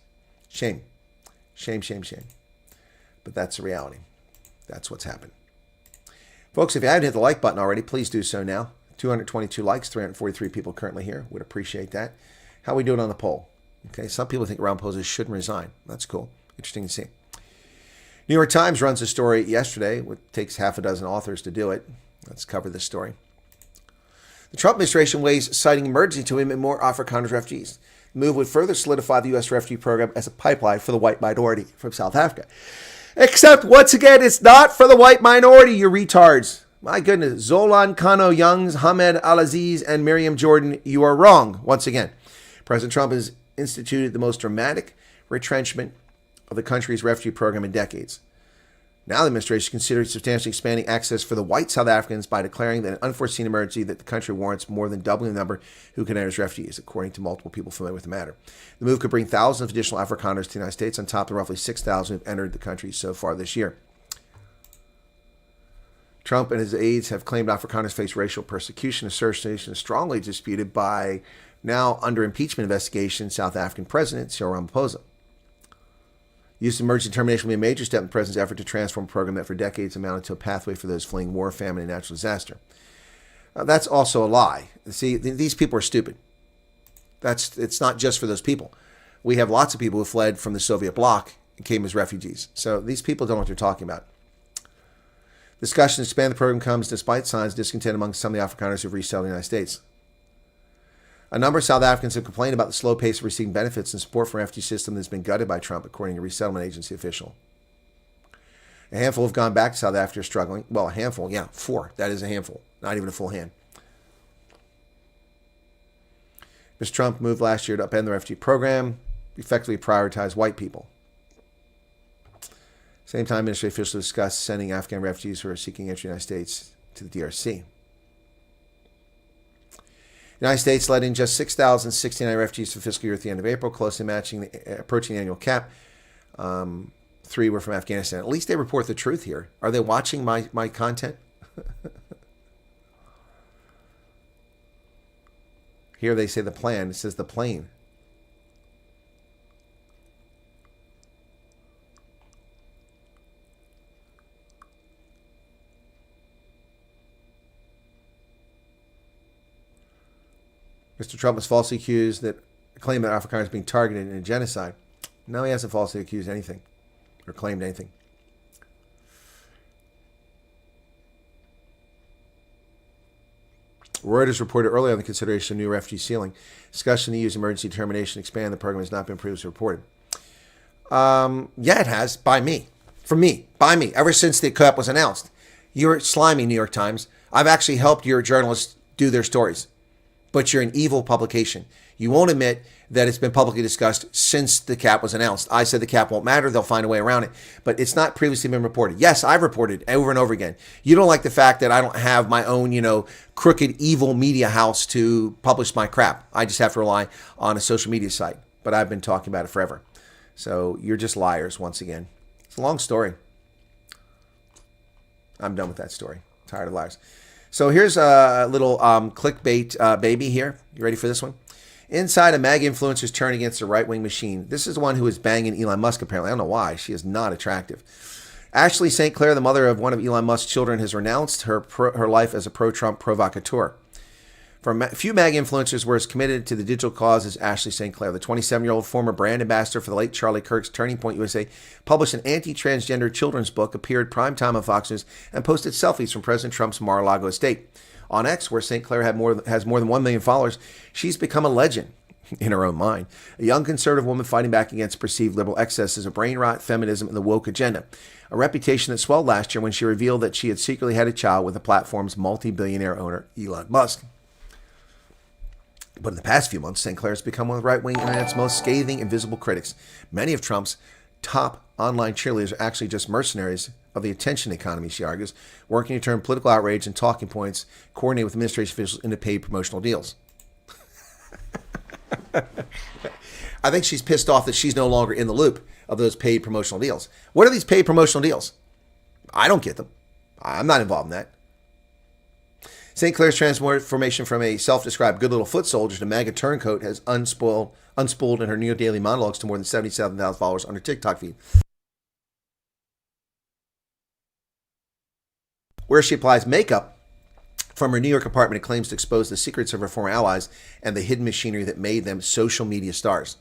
Shame. Shame, shame, shame. But that's the reality. That's what's happened. Folks, if you haven't hit the like button already, please do so now. 222 likes, 343 people currently here. Would appreciate that. How are we doing on the poll? Okay, some people think Ramaphosa shouldn't resign. That's cool. Interesting to see. New York Times runs a story yesterday. It takes half a dozen authors to do it. Let's cover this story. The Trump administration weighs citing emergency to admit more Afrikaners refugees. The move would further solidify the U.S. refugee program as a pipeline for the white minority from South Africa. Except, once again, it's not for the white minority, you retards. My goodness. Zolan Kano Youngs, Hamed Al-Aziz, and Miriam Jordan, you are wrong, once again. President Trump has instituted the most dramatic retrenchment of the country's refugee program in decades. Now the administration considers substantially expanding access for the white South Africans by declaring that an unforeseen emergency that the country warrants more than doubling the number who can enter as refugees, according to multiple people familiar with the matter. The move could bring thousands of additional Afrikaners to the United States on top of the roughly 6,000 who have entered the country so far this year. Trump and his aides have claimed Afrikaners face racial persecution. Assertion is strongly disputed by now under impeachment investigation South African President Cyril Ramaphosa. Use of emergency determination will be a major step in the president's effort to transform a program that for decades amounted to a pathway for those fleeing war, famine, and natural disaster. That's also a lie. See, these people are stupid. It's not just for those people. We have lots of people who fled from the Soviet bloc and came as refugees. So these people don't know what they're talking about. Discussion to expand the program comes despite signs of discontent among some of the Afrikaners who have resettled in the United States. A number of South Africans have complained about the slow pace of receiving benefits and support from the refugee system that has been gutted by Trump, according to a resettlement agency official. A handful have gone back to South Africa struggling. Well, a handful, yeah, 4. That is a handful, not even a full hand. Mr. Trump moved last year to upend the refugee program, effectively prioritize white people. Same time, ministry officials discussed sending Afghan refugees who are seeking entry in the United States to the DRC. The United States let in just 6,069 refugees for fiscal year at the end of April, closely approaching the annual cap. 3 were from Afghanistan. At least they report the truth here. Are they watching my content? Here they say the plan. It says the plane. Mr. Trump was falsely accused that claimed that Afrikaners is being targeted in a genocide. No, he hasn't falsely accused anything or claimed anything. Reuters reported earlier on the consideration of new refugee ceiling. Discussion to use emergency determination to expand the program has not been previously reported. Yeah, it has. By me. From me. By me. Ever since the cap was announced. You're slimy, New York Times. I've actually helped your journalists do their stories. But you're an evil publication. You won't admit that it's been publicly discussed since the cap was announced. I said the cap won't matter. They'll find a way around it. But it's not previously been reported. Yes, I've reported over and over again. You don't like the fact that I don't have my own, crooked, evil media house to publish my crap. I just have to rely on a social media site. But I've been talking about it forever. So you're just liars once again. It's a long story. I'm done with that story. Tired of liars. So here's a little clickbait baby here. You ready for this one? Inside, a MAGA influencer's turn against the right-wing machine. This is the one who is banging Elon Musk, apparently. I don't know why. She is not attractive. Ashley St. Clair, the mother of one of Elon Musk's children, has renounced her life as a pro-Trump provocateur. For a few MAGA influencers were as committed to the digital cause as Ashley St. Clair. The 27-year-old former brand ambassador for the late Charlie Kirk's Turning Point USA published an anti-transgender children's book, appeared primetime on Fox News, and posted selfies from President Trump's Mar-a-Lago estate. On X, where St. Clair has more than 1 million followers, she's become a legend in her own mind. A young conservative woman fighting back against perceived liberal excesses of brain rot, feminism, and the woke agenda. A reputation that swelled last year when she revealed that she had secretly had a child with the platform's multi-billionaire owner, Elon Musk. But in the past few months, St. Clair has become one of the right-wing internet's most scathing and visible critics. Many of Trump's top online cheerleaders are actually just mercenaries of the attention economy, she argues, working to turn political outrage and talking points coordinated with administration officials into paid promotional deals. I think she's pissed off that she's no longer in the loop of those paid promotional deals. What are these paid promotional deals? I don't get them. I'm not involved in that. St. Clair's transformation from a self-described good little foot soldier to MAGA turncoat has unspooled in her new daily monologues to more than 77,000 followers on her TikTok feed, where she applies makeup from her New York apartment and claims to expose the secrets of her former allies and the hidden machinery that made them social media stars.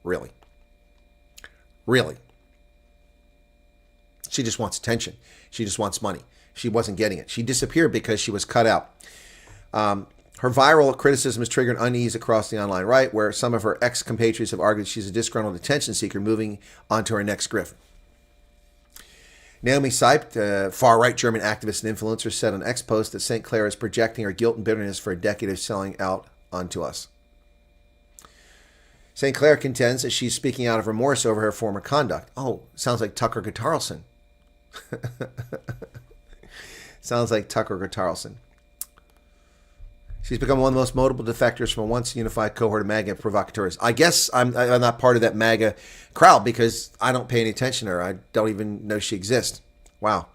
Really? Really? She just wants attention. She just wants money. She wasn't getting it. She disappeared because she was cut out. Her viral criticism has triggered unease across the online right, where some of her ex-compatriots have argued she's a disgruntled attention seeker moving on to her next grift. Naomi Seipt, a far-right German activist and influencer, said on X post that St. Clair is projecting her guilt and bitterness for a decade of selling out onto us. St. Clair contends that she's speaking out of remorse over her former conduct. Oh, sounds like Tucker Carlson. Sounds like Tucker Carlson. She's become one of the most notable defectors from a once unified cohort of MAGA provocateurs. I guess I'm not part of that MAGA crowd because I don't pay any attention to her. I don't even know she exists. Wow.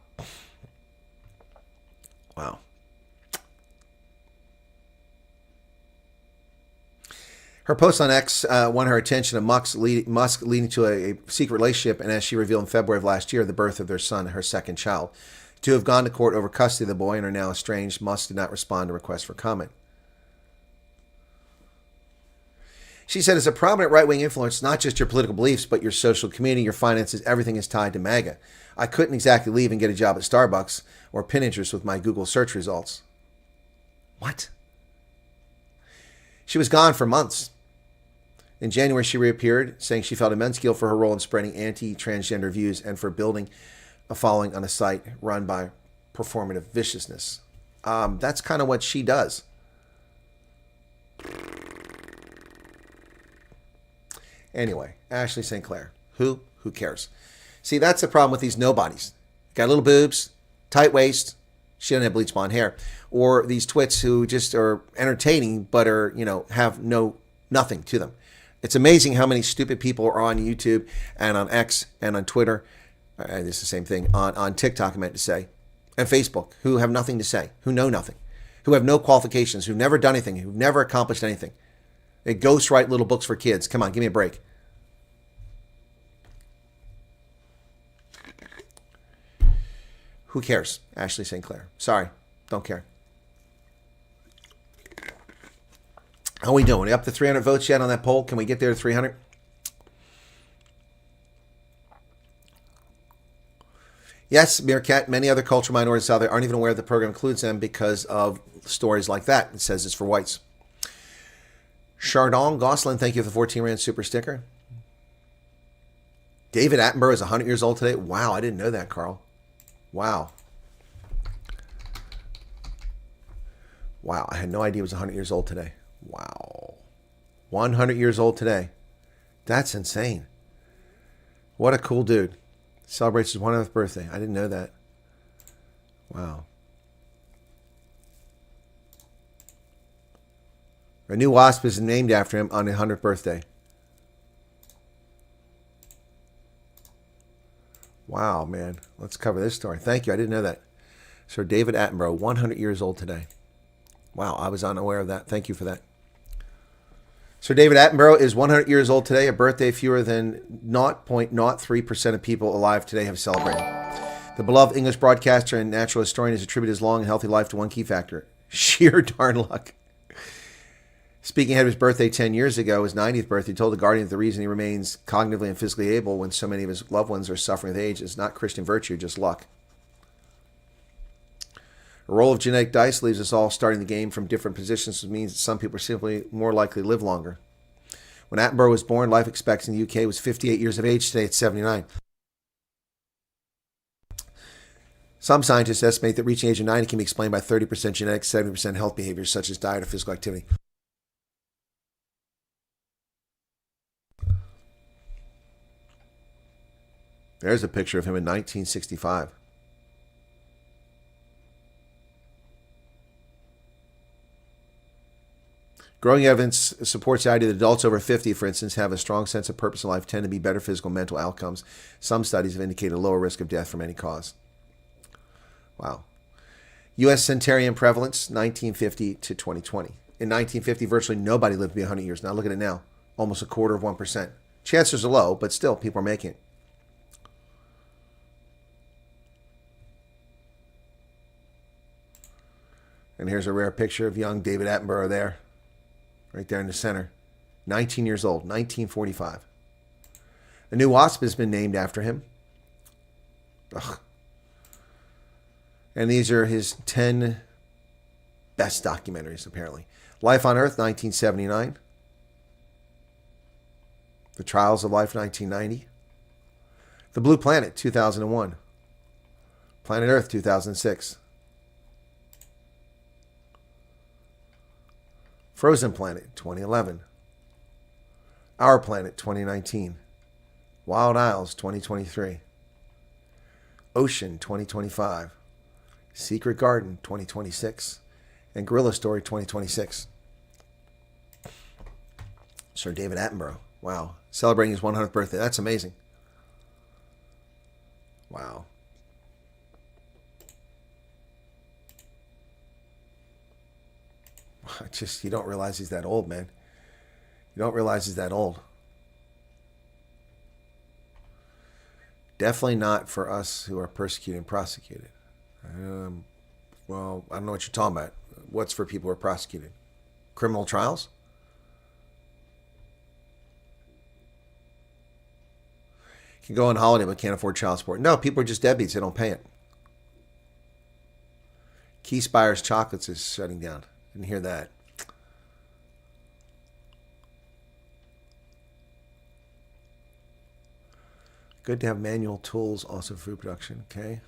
Wow. Her post on X won her attention to Musk leading to a secret relationship, and as she revealed in February of last year, the birth of their son, her second child. The two have gone to court over custody of the boy and are now estranged. Musk did not respond to requests for comment. She said, as a prominent right-wing influence, not just your political beliefs, but your social community, your finances, everything is tied to MAGA. I couldn't exactly leave and get a job at Starbucks or Pinterest with my Google search results. What? She was gone for months. In January, she reappeared, saying she felt immense guilt for her role in spreading anti-transgender views and for building a following on a site run by performative viciousness. That's kind of what she does. Anyway, Ashley St. Clair. Who cares? See, that's the problem with these nobodies. Got little boobs, tight waist. She doesn't have bleach blonde hair. Or these twits who just are entertaining but are, have nothing to them. It's amazing how many stupid people are on YouTube and on X and on Twitter. It's the same thing. On TikTok, I meant to say. And Facebook, who have nothing to say, who know nothing, who have no qualifications, who've never done anything, who've never accomplished anything. They ghostwrite little books for kids. Come on, give me a break. Who cares? Ashley St. Clair. Sorry, don't care. How are we doing? We up to 300 votes yet on that poll? Can we get there to 300? Yes, Meerkat, many other cultural minorities out there aren't even aware the program includes them because of stories like that. It says it's for whites. Chardon Gosselin, thank you for the 14 Rand super sticker. David Attenborough is 100 years old today. Wow, I didn't know that, Carl. Wow. Wow, I had no idea he was 100 years old today. Wow. 100 years old today. That's insane. What a cool dude. Celebrates his 100th birthday. I didn't know that. Wow. A new wasp is named after him on his 100th birthday. Wow, man. Let's cover this story. Thank you. I didn't know that. Sir David Attenborough, 100 years old today. Wow, I was unaware of that. Thank you for that. Sir David Attenborough is 100 years old today, a birthday fewer than 0.03% of people alive today have celebrated. The beloved English broadcaster and natural historian has attributed his long and healthy life to one key factor: sheer darn luck. Speaking ahead of his birthday 10 years ago, his 90th birthday, he told The Guardian that the reason he remains cognitively and physically able when so many of his loved ones are suffering with age is not Christian virtue, just luck. A roll of genetic dice leaves us all starting the game from different positions, which means that some people are simply more likely to live longer. When Attenborough was born, life expectancy in the UK was 58 years of age. Today it's 79. Some scientists estimate that reaching age of 90 can be explained by 30% genetics, 70% health behaviors such as diet or physical activity. There's a picture of him in 1965. Growing evidence supports the idea that adults over 50, for instance, have a strong sense of purpose in life, tend to be better physical and mental outcomes. Some studies have indicated a lower risk of death from any cause. Wow. U.S. centenarian prevalence, 1950 to 2020. In 1950, virtually nobody lived to be 100 years. Now look at it now. Almost 1/4%. Chances are low, but still, people are making it. And here's a rare picture of young David Attenborough there. Right there in the center. 19 years old, 1945. A new wasp has been named after him. Ugh. And these are his 10 best documentaries, apparently. Life on Earth, 1979. The Trials of Life, 1990. The Blue Planet, 2001. Planet Earth, 2006. Frozen Planet, 2011. Our Planet, 2019. Wild Isles, 2023. Ocean, 2025. Secret Garden, 2026. And Gorilla Story, 2026. Sir David Attenborough. Wow. Celebrating his 100th birthday. That's amazing. Wow. You don't realize he's that old, man. You don't realize he's that old. Definitely not for us who are persecuted and prosecuted. Well, I don't know what you're talking about. What's for people who are prosecuted? Criminal trials? You can go on holiday but can't afford child support. No, people are just deadbeats. They don't pay it. Key Spire's Chocolates is shutting down. Didn't hear that. Good to have manual tools also for food production. Okay.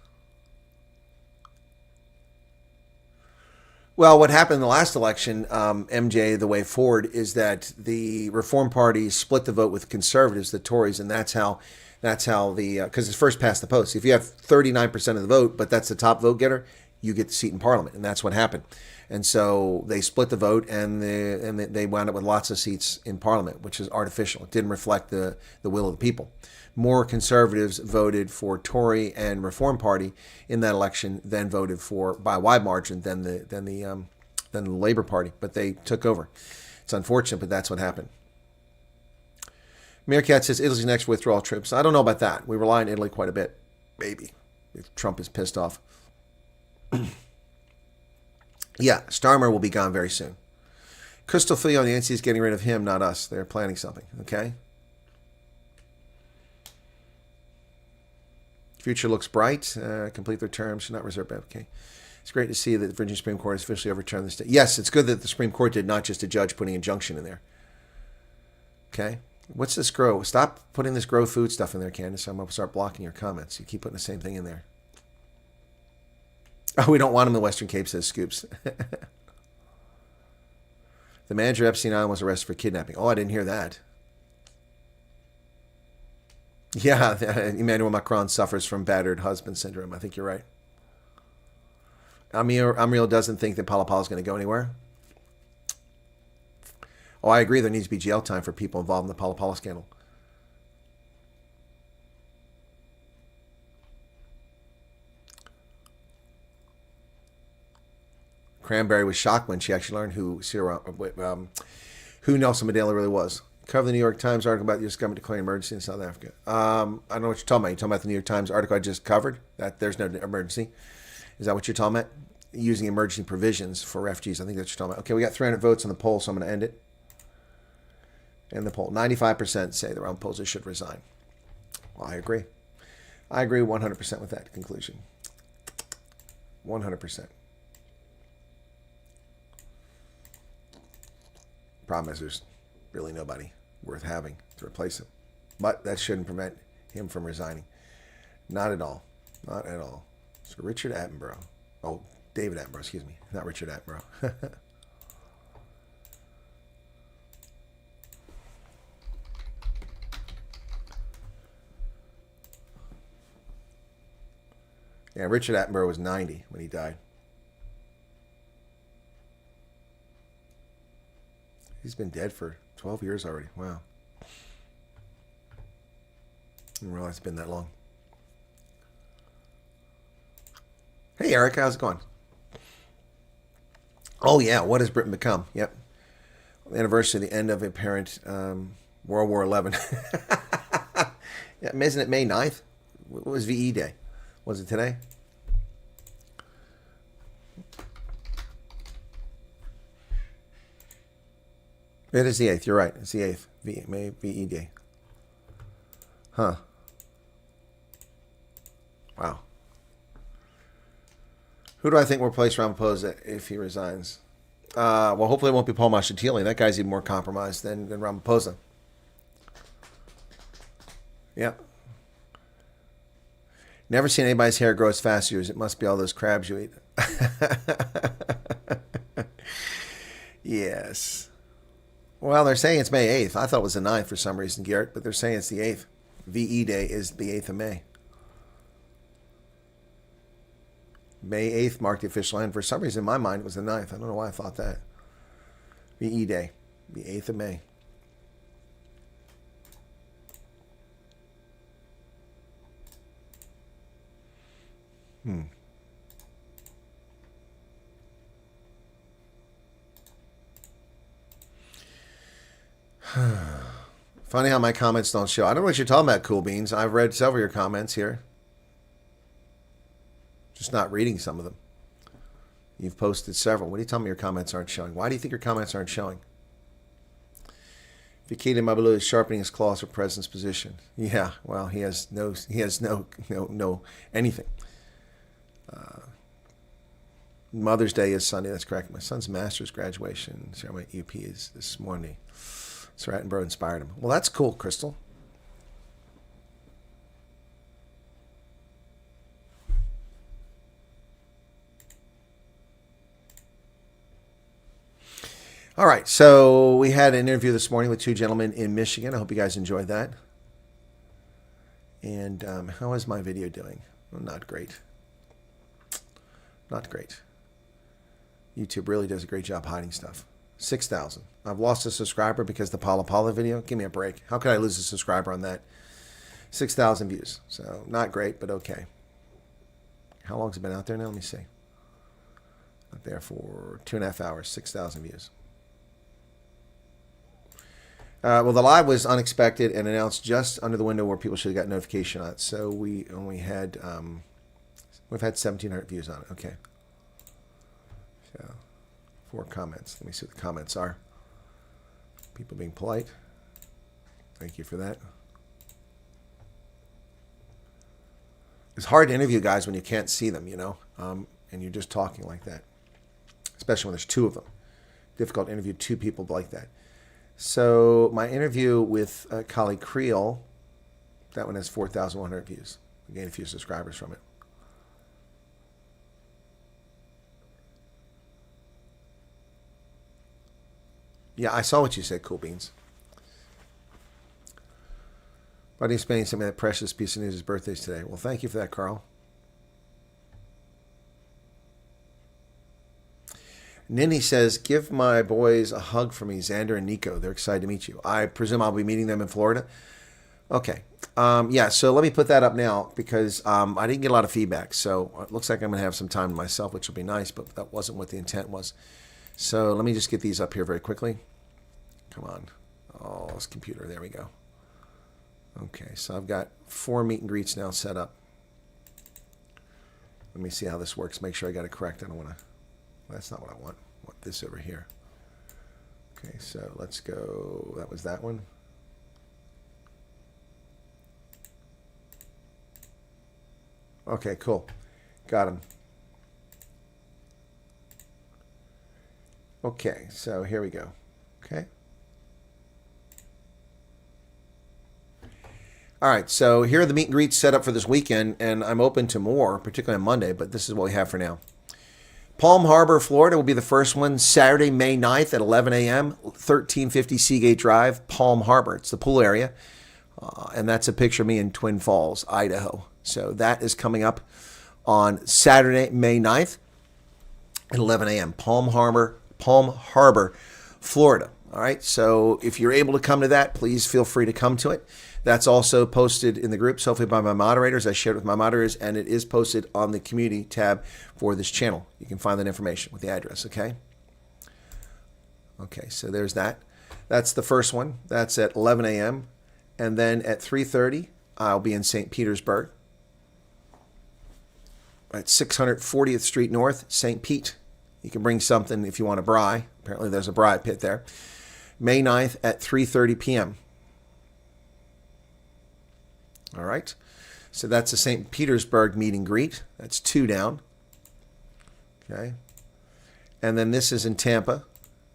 Well, what happened in the last election, MJ, the way forward is that the Reform Party split the vote with conservatives, the Tories, and that's how the because it's first past the post. If you have 39% of the vote, but that's the top vote getter, you get the seat in Parliament, and that's what happened. And so they split the vote, and they wound up with lots of seats in Parliament, which is artificial. It didn't reflect the will of the people. More conservatives voted for Tory and Reform Party in that election than voted for by a wide margin than the Labour Party. But they took over. It's unfortunate, but that's what happened. Meerkat says Italy's next withdrawal trips. I don't know about that. We rely on Italy quite a bit, maybe, if Trump is pissed off. Yeah, Starmer will be gone very soon. Crystal Philly on the NC is getting rid of him, not us. They're planning something, okay? Future looks bright. Complete their term. Should not reserve. Okay. It's great to see that the Virginia Supreme Court has officially overturned this. Yes, it's good that the Supreme Court did, not just a judge putting injunction in there. Okay. What's this grow? Stop putting this grow food stuff in there, Candace. I'm going to start blocking your comments. You keep putting the same thing in there. Oh, we don't want him in the Western Cape, says Scoops. The manager of Epstein Island was arrested for kidnapping. Oh, I didn't hear that. Yeah, Emmanuel Macron suffers from battered husband syndrome. I think you're right. Amriel doesn't think that Phala Phala is going to go anywhere. Oh, I agree. There needs to be jail time for people involved in the Phala Phala scandal. Cranberry was shocked when she actually learned who Nelson Mandela really was. Cover the New York Times article about the U.S. government declaring emergency in South Africa. I don't know what you're talking about. You're talking about the New York Times article I just covered? That there's no emergency. Is that what you're talking about? Using emergency provisions for refugees. I think that's what you're talking about. Okay, we got 300 votes on the poll, so I'm going to end it. And the poll. 95% say the Ramaphosa should resign. Well, I agree. I agree 100% with that conclusion. 100%. Problem is there's really nobody worth having to replace him. But that shouldn't prevent him from resigning. Not at all. Not at all. So Richard Attenborough. Oh, David Attenborough, excuse me. Not Richard Attenborough. Yeah, Richard Attenborough was 90 when he died. He's been dead for 12 years already. Wow. I didn't realize it's been that long. Hey, Eric. How's it going? Oh, yeah. What has Britain become? Yep. The anniversary of the end of apparent World War XI. Yeah, isn't it May 9th? What was VE Day? Was it today? It is the 8th. You're right. It's the 8th. May VE Day. Huh. Wow. Who do I think will replace Ramaphosa if he resigns? Well, hopefully it won't be Paul Mashatile. That guy's even more compromised than Ramaphosa. Yeah. Never seen anybody's hair grow as fast as yours. It must be all those crabs you eat. Yes. Well, they're saying it's May 8th. I thought it was the 9th for some reason, Garrett, but they're saying it's the 8th. VE Day is the 8th of May. May 8th marked the official end. For some reason, in my mind, it was the 9th. I don't know why I thought that. VE Day, the 8th of May. Funny how my comments don't show. I don't know what you're talking about, Cool Beans. I've read several of your comments here. Just not reading some of them. You've posted several. What do you tell me your comments aren't showing? Why do you think your comments aren't showing? Vikita Mabalu is sharpening his claws for president's position. Yeah, well, he has no anything. Mother's Day is Sunday. That's correct. My son's master's graduation ceremony at UP is this morning. Sir Attenborough inspired him. Well, that's cool, Crystal. All right, so we had an interview this morning with two gentlemen in Michigan. I hope you guys enjoyed that. And how is my video doing? Well, not great. Not great. YouTube really does a great job hiding stuff. 6,000. I've lost a subscriber because the Phala Phala video. Give me a break. How could I lose a subscriber on that? 6,000 views. So not great, but okay. How long has it been out there now? Let me see. Out there for 2.5 hours. 6,000 views. Well, the live was unexpected and announced just under the window where people should have got notification on it. So we only had, we've had 1,700 views on it. Okay. So 4 comments. Let me see what the comments are. People being polite. Thank you for that. It's hard to interview guys when you can't see them, you know, and you're just talking like that, especially when there's 2 of them. Difficult to interview 2 people like that. So my interview with Kali Creel, that one has 4,100 views. I gained a few subscribers from it. Yeah, I saw what you said, Cool Beans. Buddy explaining something that precious piece of news. His birthday's today. Well, thank you for that, Carl. Ninny says, give my boys a hug for me, Xander and Nico. They're excited to meet you. I presume I'll be meeting them in Florida. Okay. Yeah, so let me put that up now because I didn't get a lot of feedback. So it looks like I'm going to have some time to myself, which will be nice, but that wasn't what the intent was. So let me just get these up here very quickly. Come on. Oh, this computer. There we go. Okay, so I've got 4 meet and greets now set up. Let me see how this works. Make sure I got it correct. I don't want to... That's not what I want. I want this over here. Okay, so let's go. That was that one. Okay, cool. Got him. Okay, so here we go. Okay. All right, so here are the meet and greets set up for this weekend, and I'm open to more, particularly on Monday, but this is what we have for now. Palm Harbor, Florida will be the first one, Saturday, May 9th at 11 a.m., 1350 Seagate Drive, Palm Harbor. It's the pool area, and that's a picture of me in Twin Falls, Idaho. So that is coming up on Saturday, May 9th at 11 a.m., Palm Harbor, Florida. All right, so if you're able to come to that, please feel free to come to it. That's also posted in the groups, hopefully by my moderators. I shared it with my moderators, and it is posted on the community tab for this channel. You can find that information with the address, okay? Okay, so there's that. That's the first one. That's at 11 a.m. And then at 3:30, I'll be in St. Petersburg at 640th Street North, St. Pete. You can bring something if you want a braai. Apparently there's a braai pit there. May 9th at 3:30 p.m. All right, so that's the St. Petersburg meet and greet. That's 2 down. Okay, and then this is in Tampa.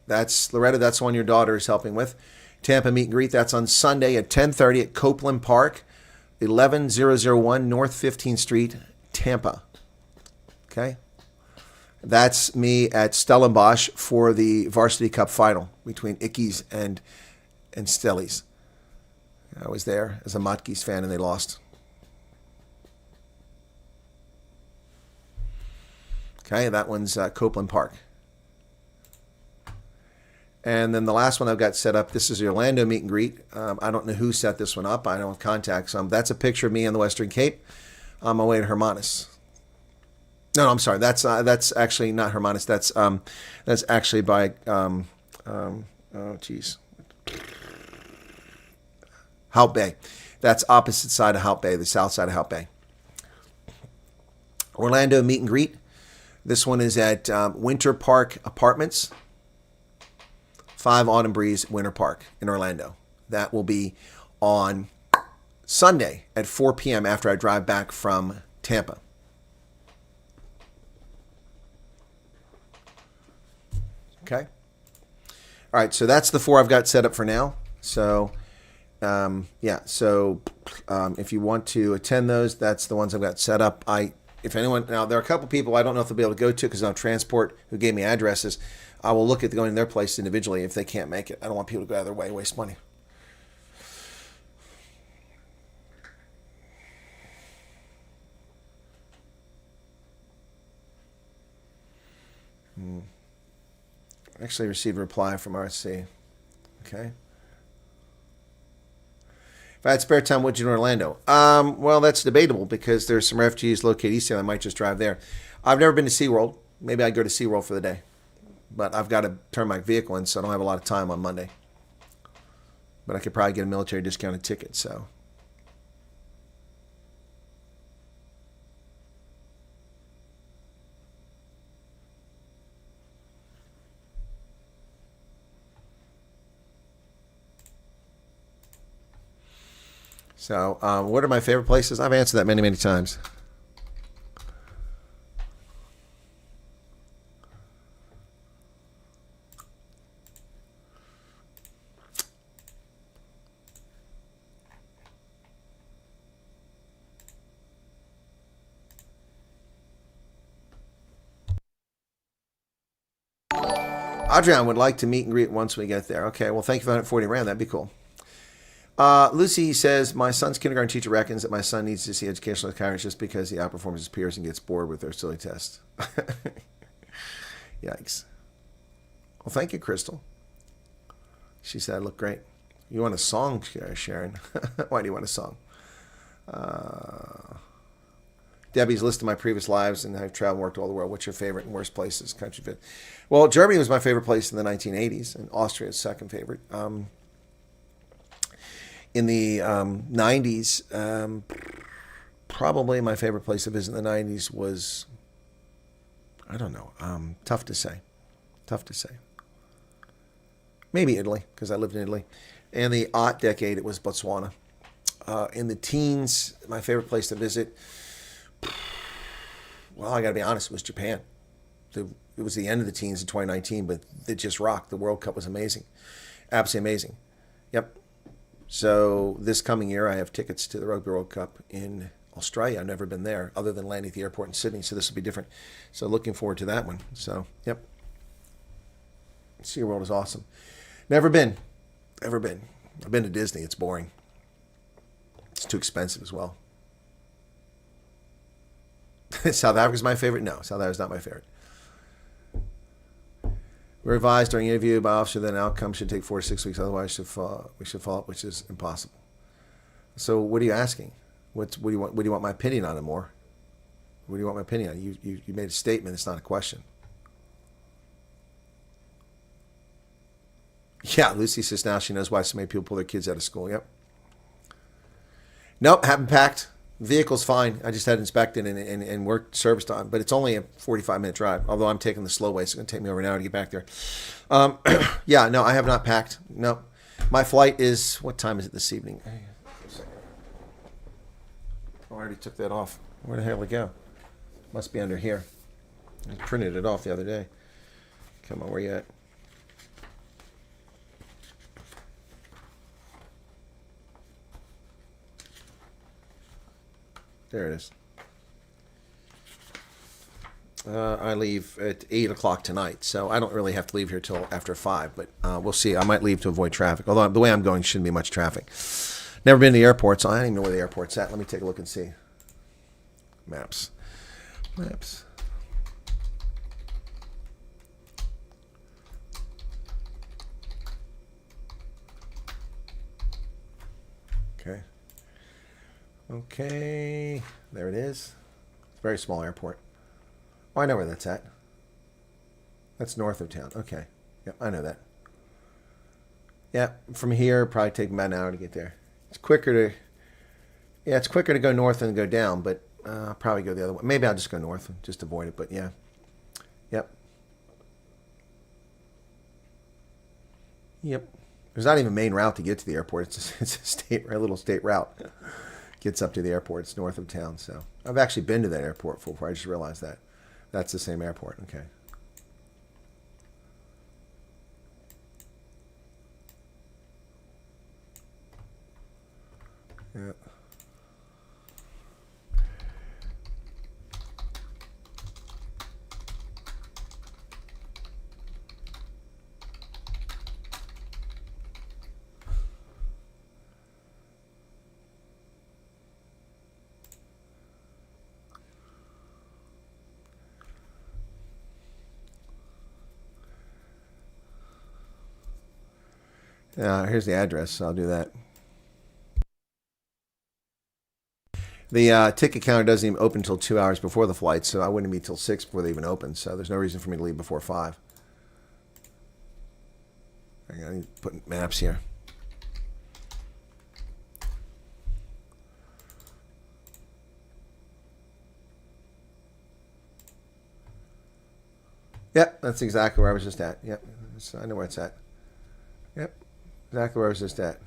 That's Loretta. That's the one your daughter is helping with. Tampa meet and greet. That's on Sunday at 10:30 at Copeland Park, 11001 North 15th Street, Tampa. Okay, that's me at Stellenbosch for the Varsity Cup final between Ickies and Stellies. I was there as a Matke's fan, and they lost. Okay, that one's Copeland Park. And then the last one I've got set up, this is the Orlando meet and greet. I don't know who set this one up. I don't have contacts. That's a picture of me on the Western Cape on my way to Hermanus. No, I'm sorry. That's actually not Hermanus. That's actually by, oh, geez. Hout Bay. That's opposite side of Hout Bay, the south side of Hout Bay. Orlando meet and greet. This one is at Winter Park Apartments, 5 Autumn Breeze, Winter Park in Orlando. That will be on Sunday at 4 p.m. after I drive back from Tampa. Okay. All right, so that's the 4 I've got set up for now. So... yeah, so if you want to attend those, that's the ones I've got set up. If anyone, now there are a couple people I don't know if they'll be able to go to because I'll transport who gave me addresses. I will look at going to their place individually if they can't make it. I don't want people to go out of their way and waste money. Actually received a reply from RC. Okay. If I had spare time, would you do in Orlando? Well, that's debatable because there's some refugees located east there. I might just drive there. I've never been to SeaWorld. Maybe I'd go to SeaWorld for the day. But I've got to turn my vehicle in, so I don't have a lot of time on Monday. But I could probably get a military discounted ticket, so. So, what are my favorite places? I've answered that many, many times. Adrian would like to meet and greet once we get there. Okay, well, thank you for 140 Rand. That'd be cool. Lucy says, my son's kindergarten teacher reckons that my son needs to see educational psychiatrist just because he outperforms his peers and gets bored with their silly tests. Yikes. Well, thank you, Crystal. She said I look great. You want a song, Sharon? Why do you want a song? Debbie's listed my previous lives, and I've traveled and worked all the world. What's your favorite and worst places? Country fit. Well, Germany was my favorite place in the 1980s, and Austria is second favorite. In the 90s, probably my favorite place to visit in the 90s was, I don't know, tough to say. Tough to say. Maybe Italy, because I lived in Italy. In the aught decade, it was Botswana. In the teens, my favorite place to visit, well, I got to be honest, it was Japan. It was the end of the teens in 2019, but it just rocked. The World Cup was amazing. Absolutely amazing. Yep. So this coming year, I have tickets to the Rugby World Cup in Australia. I've never been there other than landing at the airport in Sydney, so this will be different. So looking forward to that one. So, yep. SeaWorld is awesome. Never been. Ever been. I've been to Disney. It's boring. It's too expensive as well. South Africa's my favorite? No, South Africa's not my favorite. We're advised during interview by officer that an outcome should take 4 to 6 weeks. Otherwise, we should follow up, which is impossible. So, what are you asking? What do you want my opinion on it more? What do you want my opinion on? You made a statement. It's not a question. Yeah, Lucy says now she knows why so many people pull their kids out of school. Yep. Nope, haven't packed. Vehicle's fine. I just had it inspected and worked serviced on, but it's only a 45-minute drive. Although I'm taking the slow way, so it's going to take me over an hour to get back there. Yeah, no, I have not packed. No, my flight is. What time is it this evening? Oh, I already took that off. Where the hell did it go? Must be under here. I printed it off the other day. Come on, where you at? There it is. I leave at 8 o'clock tonight, so I don't really have to leave here till after 5, but we'll see. I might leave to avoid traffic, although the way I'm going shouldn't be much traffic. Never been to the airport, so I don't even know where the airport's at. Let me take a look and see. Maps. Maps. Okay. Okay, there it is. It's a very small airport. Oh, I know where that's at. That's north of town. Okay. Yep, I know that. Yeah, from here, probably take about an hour to get there. It's quicker to go north than go down, but I'll probably go the other way. Maybe I'll just go north and just avoid it, but yeah. Yep. Yep. There's not even a main route to get to the airport. It's a little state route. Gets up to the airport. It's north of town. So I've actually been to that airport before. I just realized that. That's the same airport. Okay. Yeah. Here's the address. So I'll do that. The ticket counter doesn't even open until 2 hours before the flight, so I wouldn't be till 6 before they even open. So there's no reason for me to leave before 5. I need to put maps here. Yep, that's exactly where I was just at. Yep, I know where it's at. Yep, exactly where I was just at.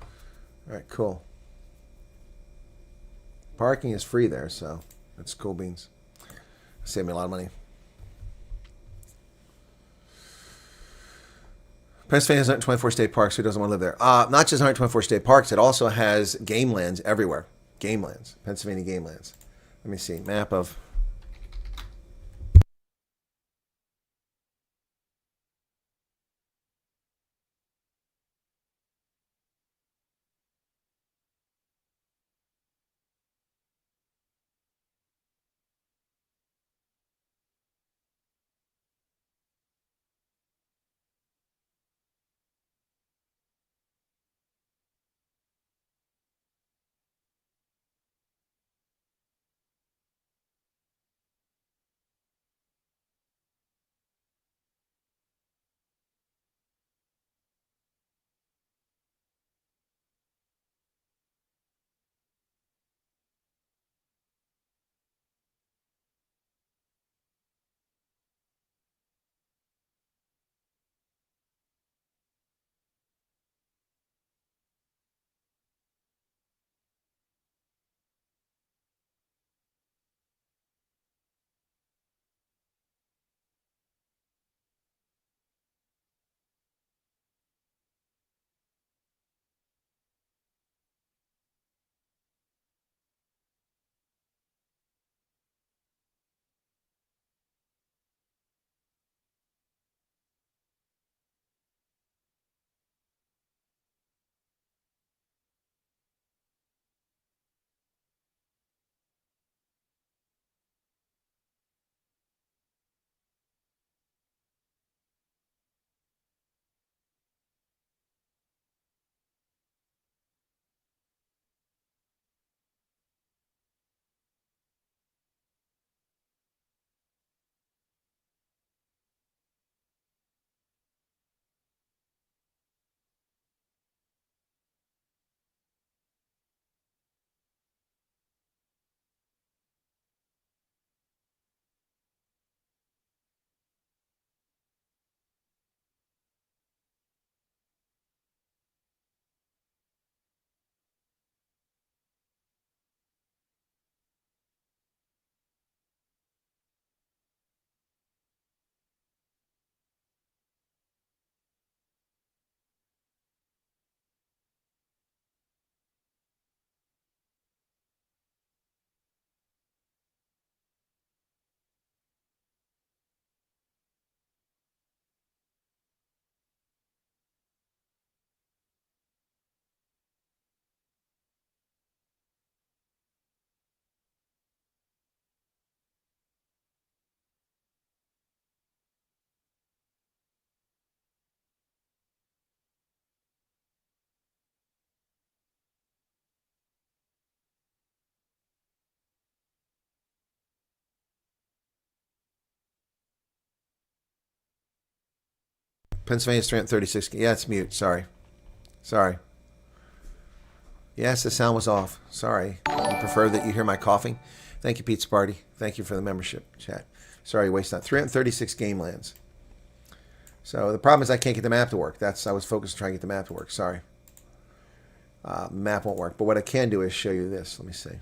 All right, cool. Parking is free there, so that's cool beans. Saved me a lot of money. Pennsylvania has 124 state parks. Who doesn't want to live there? Not just 124 state parks. It also has game lands everywhere. Game lands. Pennsylvania game lands. Let me see. Map of... Pennsylvania's 336. Yeah, it's mute. Sorry. Yes, the sound was off. Sorry. You prefer that you hear my coughing? Thank you, Pizza Party. Thank you for the membership chat. Sorry, waste that. 336 game lands. So the problem is I can't get the map to work. I was focused on trying to get the map to work. Sorry. Map won't work. But what I can do is show you this. Let me see.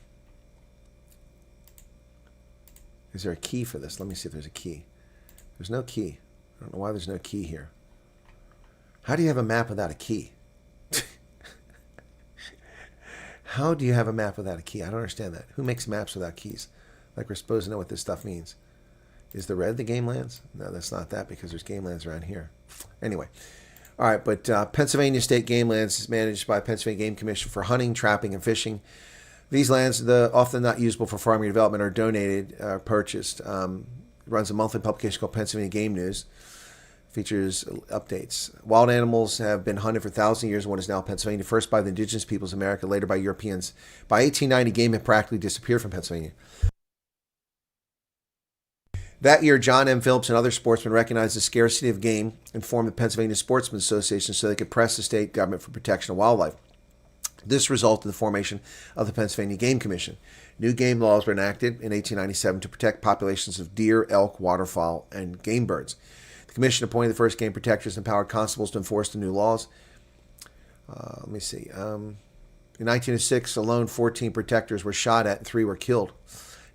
Is there a key for this? Let me see if there's a key. There's no key. I don't know why there's no key here. How do you have a map without a key? How do you have a map without a key? I don't understand that. Who makes maps without keys? Like we're supposed to know what this stuff means. Is the red the game lands? No, that's not that because there's game lands around here. Anyway. All right, but Pennsylvania State Game Lands is managed by Pennsylvania Game Commission for hunting, trapping, and fishing. These lands, often not usable for farming or development, are donated, purchased. Runs a monthly publication called Pennsylvania Game News. Features updates. Wild animals have been hunted for thousands of years. One is now Pennsylvania, first by the indigenous peoples of America, later by Europeans. By 1890, game had practically disappeared from Pennsylvania. That year, John M. Phillips and other sportsmen recognized the scarcity of game and formed the Pennsylvania Sportsmen's Association so they could press the state government for protection of wildlife. This resulted in the formation of the Pennsylvania Game Commission. New game laws were enacted in 1897 to protect populations of deer, elk, waterfowl, and game birds. The commission appointed the first game protectors and empowered constables to enforce the new laws. Let me see. In 1906, alone 14 protectors were shot at and 3 were killed.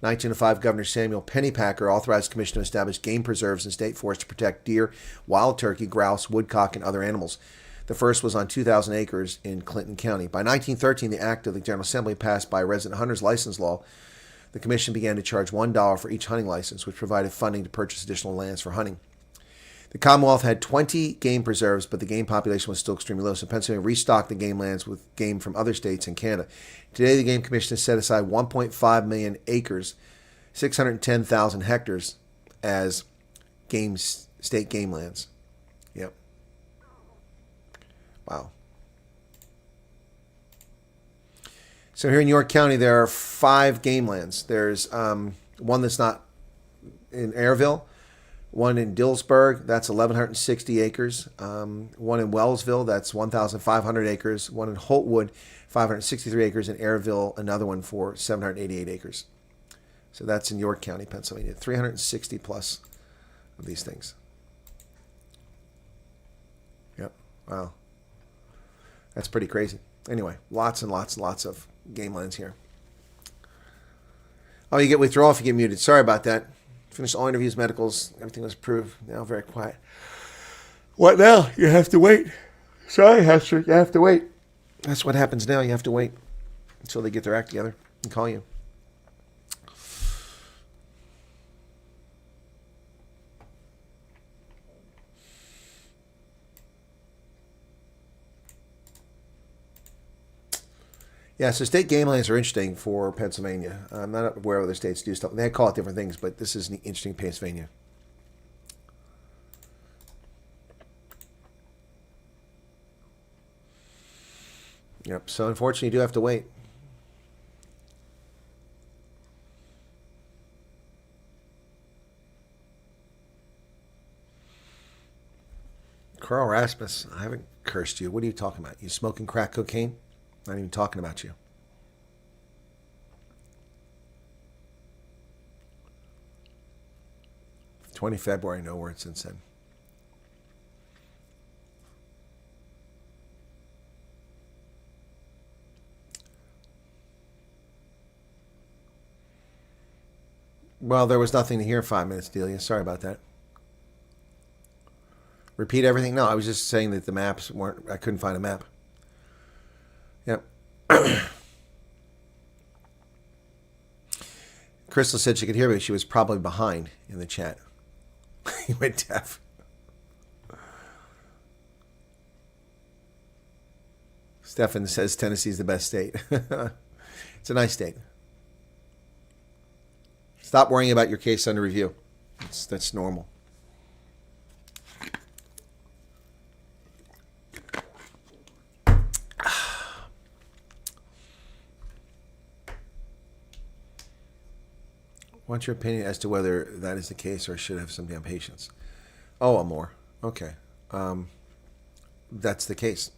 1905, Governor Samuel Pennypacker authorized the commission to establish game preserves and state forests to protect deer, wild turkey, grouse, woodcock, and other animals. The first was on 2,000 acres in Clinton County. By 1913, the Act of the General Assembly passed by resident hunters license law. The commission began to charge $1 for each hunting license, which provided funding to purchase additional lands for hunting. The Commonwealth had 20 game preserves, but the game population was still extremely low, so Pennsylvania restocked the game lands with game from other states and Canada. Today, the Game Commission has set aside 1.5 million acres, 610,000 hectares, as state game lands. Yep. Wow. So here in York County, there are 5 game lands. There's one that's not in Airville. One in Dillsburg, that's 1,160 acres. One in Wellsville, that's 1,500 acres. One in Holtwood, 563 acres. In Airville, another one for 788 acres. So that's in York County, Pennsylvania. 360 plus of these things. Yep. Wow. That's pretty crazy. Anyway, lots and lots and lots of game lands here. Oh, you get withdrawal if you get muted. Sorry about that. Finished all interviews, medicals, everything was approved. Now very quiet. What now? You have to wait. Sorry, Hester, you have to wait. That's what happens now. You have to wait until they get their act together and call you. Yeah, so state game lands are interesting for Pennsylvania. I'm not aware of other states do stuff. They call it different things, but this is interesting Pennsylvania. Yep, so unfortunately you do have to wait. Carl Rasmus, I haven't cursed you. What are you talking about? You smoking crack cocaine? Not even talking about you. '20 February, no word since then. Well, there was nothing to hear in 5 minutes, Delia. Sorry about that. Repeat everything? No, I was just saying that the maps weren't, I couldn't find a map. Yep. Crystal said she could hear me. She was probably behind in the chat. He went deaf. Stefan says Tennessee's the best state. It's a nice state. Stop worrying about your case under review. That's normal. What's your opinion as to whether that is the case or should have some damn patience? Oh, Amor. Okay. That's the case.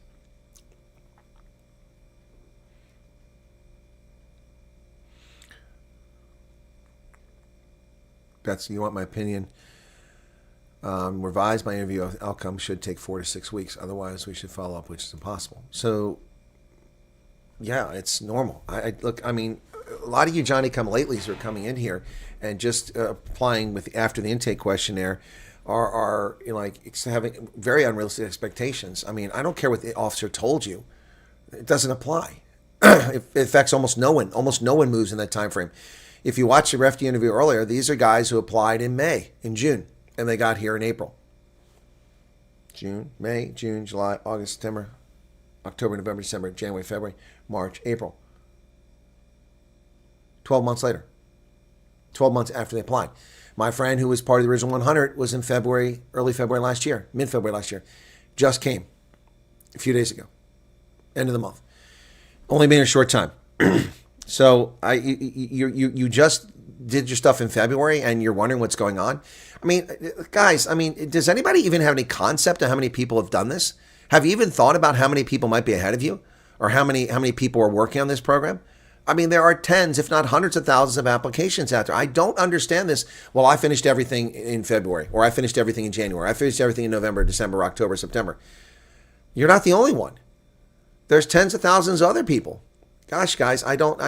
You want my opinion? Revise my interview outcome should take 4 to 6 weeks. Otherwise, we should follow up, which is impossible. So, yeah, it's normal. Look, I mean, a lot of you Johnny-come-latelys are coming in here and just applying after the intake questionnaire are like having very unrealistic expectations. I mean, I don't care what the officer told you; it doesn't apply. It affects almost no one. Almost no one moves in that time frame. If you watched the refugee interview earlier, these are guys who applied in June, and they got here in April. May, June, July, August, September, October, November, December, January, February, March, April. 12 months later. 12 months after they applied. My friend who was part of the original 100 was in February, early February last year, mid-February last year. Just came a few days ago, end of the month. Only been here a short time. So you just did your stuff in February and you're wondering what's going on. I mean, guys, does anybody even have any concept of how many people have done this? Have you even thought about how many people might be ahead of you, or how many people are working on this program? I mean, there are tens, if not hundreds of thousands of applications out there. I don't understand this. Well, I finished everything in February, or I finished everything in January. I finished everything in November, December, October, September. You're not the only one. There's tens of thousands of other people. Gosh, guys, I don't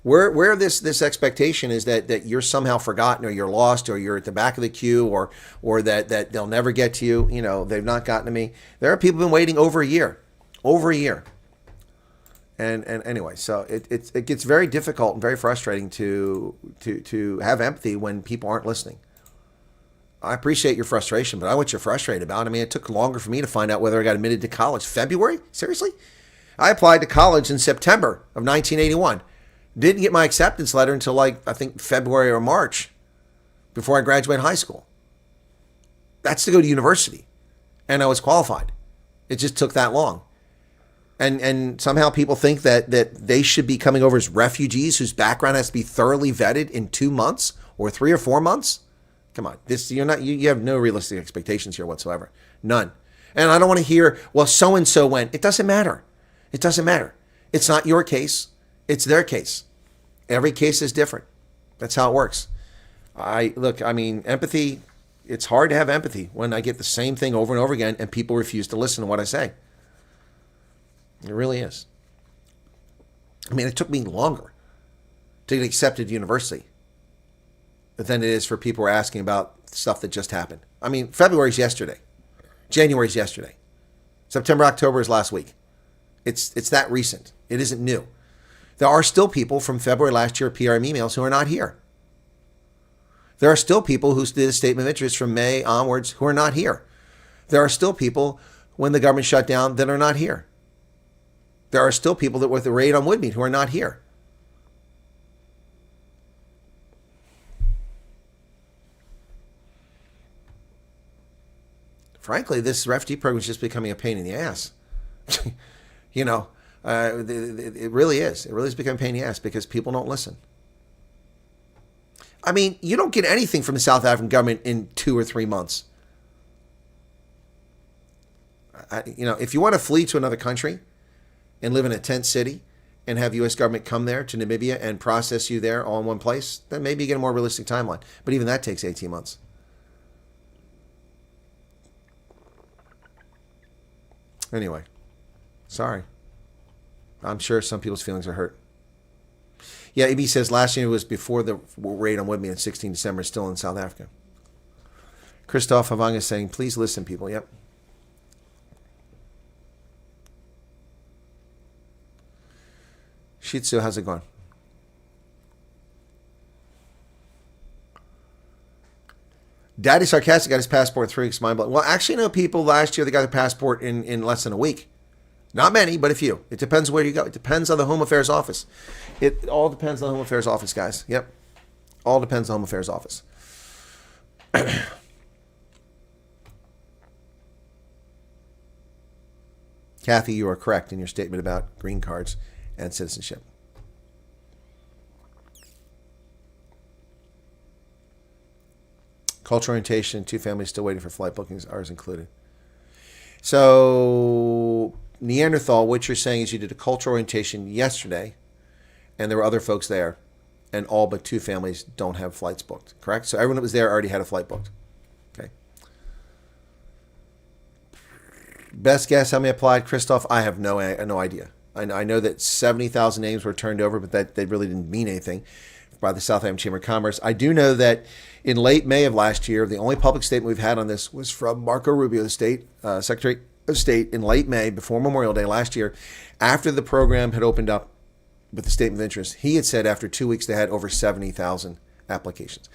where this expectation is that you're somehow forgotten, or you're lost, or you're at the back of the queue, or that they'll never get to you. They've not gotten to me. There are people who've been waiting over a year. And anyway, so it gets very difficult and very frustrating to have empathy when people aren't listening. I appreciate your frustration, but I know what you're frustrated about. It took longer for me to find out whether I got admitted to college. February? Seriously? I applied to college in September of 1981. Didn't get my acceptance letter until I think February or March, before I graduated high school. That's to go to university. And I was qualified. It just took that long. And somehow people think that they should be coming over as refugees whose background has to be thoroughly vetted in 2 months or 3 or 4 months. Come on, you have no realistic expectations here whatsoever. None. And I don't want to hear, well, so-and-so went. It doesn't matter. It doesn't matter. It's not your case. It's their case. Every case is different. That's how it works. Empathy, it's hard to have empathy when I get the same thing over and over again and people refuse to listen to what I say. It really is. It took me longer to get accepted to university than it is for people who are asking about stuff that just happened. February's yesterday. January's yesterday. September, October is last week. It's that recent. It isn't new. There are still people from February last year, PRM emails, who are not here. There are still people who did a statement of interest from May onwards who are not here. There are still people, when the government shut down, that are not here. There are still people that were with the raid on Woodmead who are not here. Frankly, this refugee program is just becoming a pain in the ass. It really is. It really is becoming a pain in the ass because people don't listen. You don't get anything from the South African government in 2 or 3 months. If you want to flee to another country and live in a tent city and have U.S. government come there to Namibia and process you there all in one place, then maybe you get a more realistic timeline. But even that takes 18 months. Anyway, sorry. I'm sure some people's feelings are hurt. Yeah, AB says last year was before the raid on Woodmead on 16 December, still in South Africa. Christoph Havanga is saying, please listen, people. Yep. Shih Tzu, how's it going? Daddy Sarcastic got his passport in 3 weeks. Mind blowing. Well, actually, I know people last year that got their passport in less than a week. Not many, but a few. It depends where you go. It depends on the Home Affairs Office. It all depends on the Home Affairs Office, guys. Yep. All depends on the Home Affairs Office. Kathy, you are correct in your statement about green cards and citizenship. Cultural orientation, 2 families still waiting for flight bookings, ours included. So, Neanderthal, what you're saying is you did a cultural orientation yesterday, and there were other folks there, and all but 2 families don't have flights booked, correct? So everyone that was there already had a flight booked. Okay. Best guess how many applied, Christoph? I have no idea. I know that 70,000 names were turned over, but that they really didn't mean anything by the Southampton Chamber of Commerce. I do know that in late May of last year, the only public statement we've had on this was from Marco Rubio, the Secretary of State, in late May, before Memorial Day last year, after the program had opened up with the statement of interest. He had said after 2 weeks they had over 70,000 applications.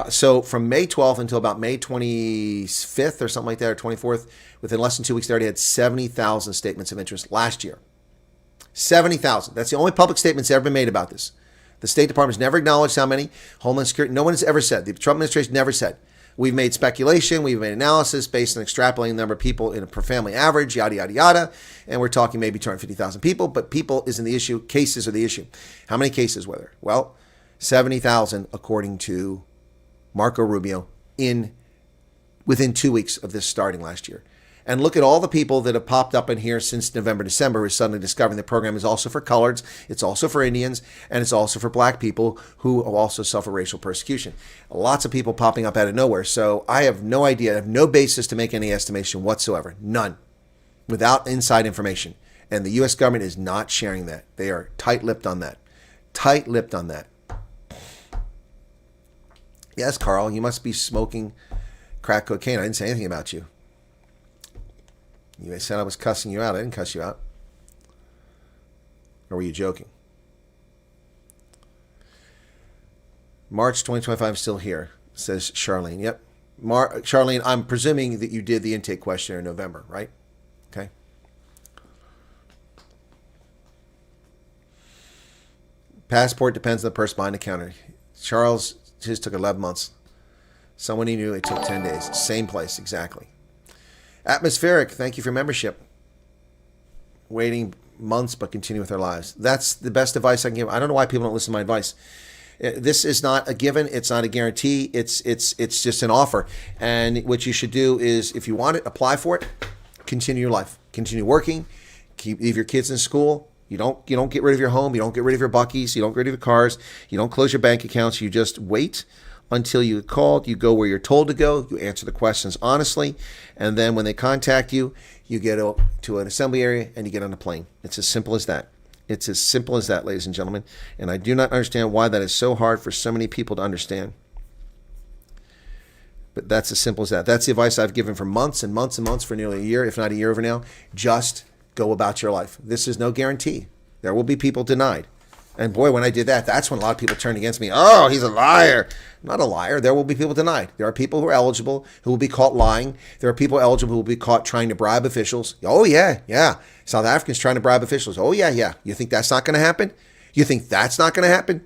So from May 12th until about May 25th or something like that, or 24th, within less than 2 weeks, they already had 70,000 statements of interest last year. 70,000. That's the only public statements ever been made about this. The State Department's never acknowledged how many. Homeland Security, no one has ever said. The Trump administration never said. We've made speculation, we've made analysis based on extrapolating the number of people in a per family average, yada, yada, yada. And we're talking maybe 250,000 people, but people isn't the issue. Cases are the issue. How many cases were there? Well, 70,000 according to Marco Rubio within 2 weeks of this starting last year. And look at all the people that have popped up in here since November, December, who are suddenly discovering the program is also for coloreds, it's also for Indians, and it's also for black people who also suffer racial persecution. Lots of people popping up out of nowhere. So I have no idea, I have no basis to make any estimation whatsoever. None. Without inside information. And the U.S. government is not sharing that. They are tight-lipped on that. Tight-lipped on that. Yes, Carl, you must be smoking crack cocaine. I didn't say anything about you. You said I was cussing you out. I didn't cuss you out. Or were you joking? March 2025 still here, says Charlene. Yep. Charlene, I'm presuming that you did the intake questionnaire in November, right? Okay. Passport depends on the person behind the counter. Charles, his took 11 months. Someone he knew, it took 10 days. Same place, exactly. Atmospheric, thank you for membership. Waiting months, but continue with their lives. That's the best advice I can give. I don't know why people don't listen to my advice. This is not a given. It's not a guarantee. It's just an offer. And what you should do is, if you want it, apply for it. Continue your life. Continue working. Leave your kids in school. You don't get rid of your home. You don't get rid of your buckies. You don't get rid of your cars. You don't close your bank accounts. You just wait until you get called. You go where you're told to go. You answer the questions honestly. And then when they contact you, you get to an assembly area and you get on a plane. It's as simple as that. It's as simple as that, ladies and gentlemen. And I do not understand why that is so hard for so many people to understand. But that's as simple as that. That's the advice I've given for months and months and months, for nearly a year, if not a year over now. Just go about your life. This is no guarantee. There will be people denied. And boy, when I did that, that's when a lot of people turned against me. Oh, he's a liar. I'm not a liar. There will be people denied. There are people who are eligible who will be caught lying. There are people eligible who will be caught trying to bribe officials. Oh, yeah. South Africans trying to bribe officials. Oh, yeah. You think that's not going to happen? You think that's not going to happen?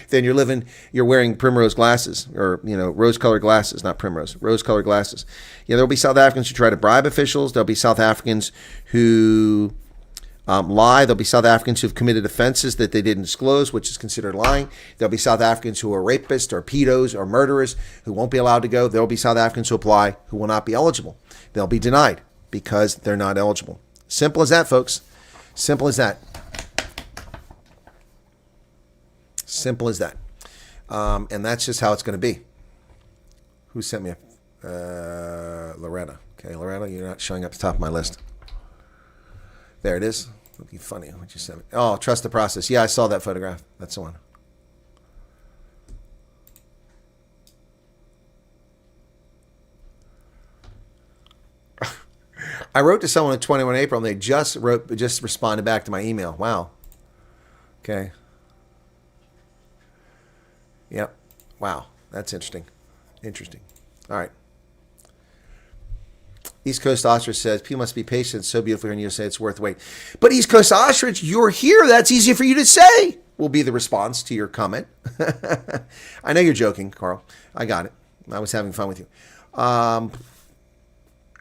Then you're wearing primrose glasses, or, rose-colored glasses, not primrose, rose-colored glasses. Yeah, there'll be South Africans who try to bribe officials. There'll be South Africans who lie. There'll be South Africans who've committed offenses that they didn't disclose, which is considered lying. There'll be South Africans who are rapists or pedos or murderers who won't be allowed to go. There'll be South Africans who apply who will not be eligible. They'll be denied because they're not eligible. Simple as that, folks. Simple as that. Simple as that. And that's just how it's going to be. Who sent me Loretta. Okay, Loretta, you're not showing up at the top of my list. There it is. It'll be funny what you sent me. Oh, trust the process. Yeah, I saw that photograph. That's the one. I wrote to someone on 21 April, and they just responded back to my email. Wow. Okay. Yep. Wow. That's interesting. Interesting. All right. East Coast Ostrich says, people must be patient. It's so beautiful here in the USA. It's worth the wait. But East Coast Ostrich, you're here. That's easy for you to say, will be the response to your comment. I know you're joking, Carl. I got it. I was having fun with you.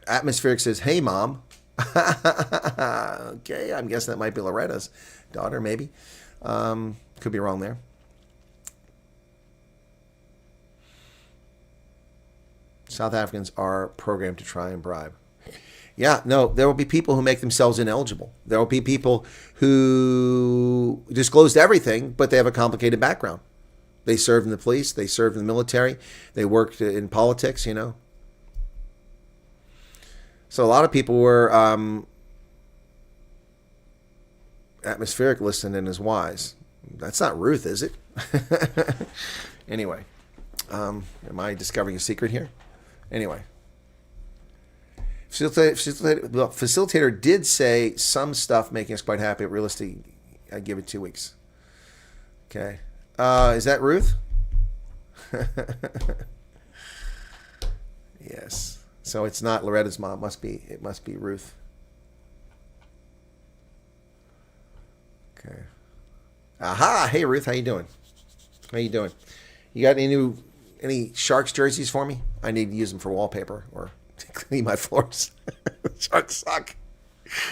Atmospheric says, hey, Mom. Okay, I'm guessing that might be Loretta's daughter, maybe. Could be wrong there. South Africans are programmed to try and bribe. Yeah, no, there will be people who make themselves ineligible. There will be people who disclosed everything, but they have a complicated background. They served in the police. They served in the military. They worked in politics, So a lot of people were atmospheric listening as wise. That's not Ruth, is it? Anyway, am I discovering a secret here? Anyway, facilitator did say some stuff making us quite happy, but realistically, I'd give it 2 weeks. Okay. Is that Ruth? Yes. So it's not Loretta's mom. It must be Ruth. Okay. Aha! Hey Ruth, how you doing? How you doing? You got any Sharks jerseys for me? I need to use them for wallpaper or to clean my floors. Sharks suck.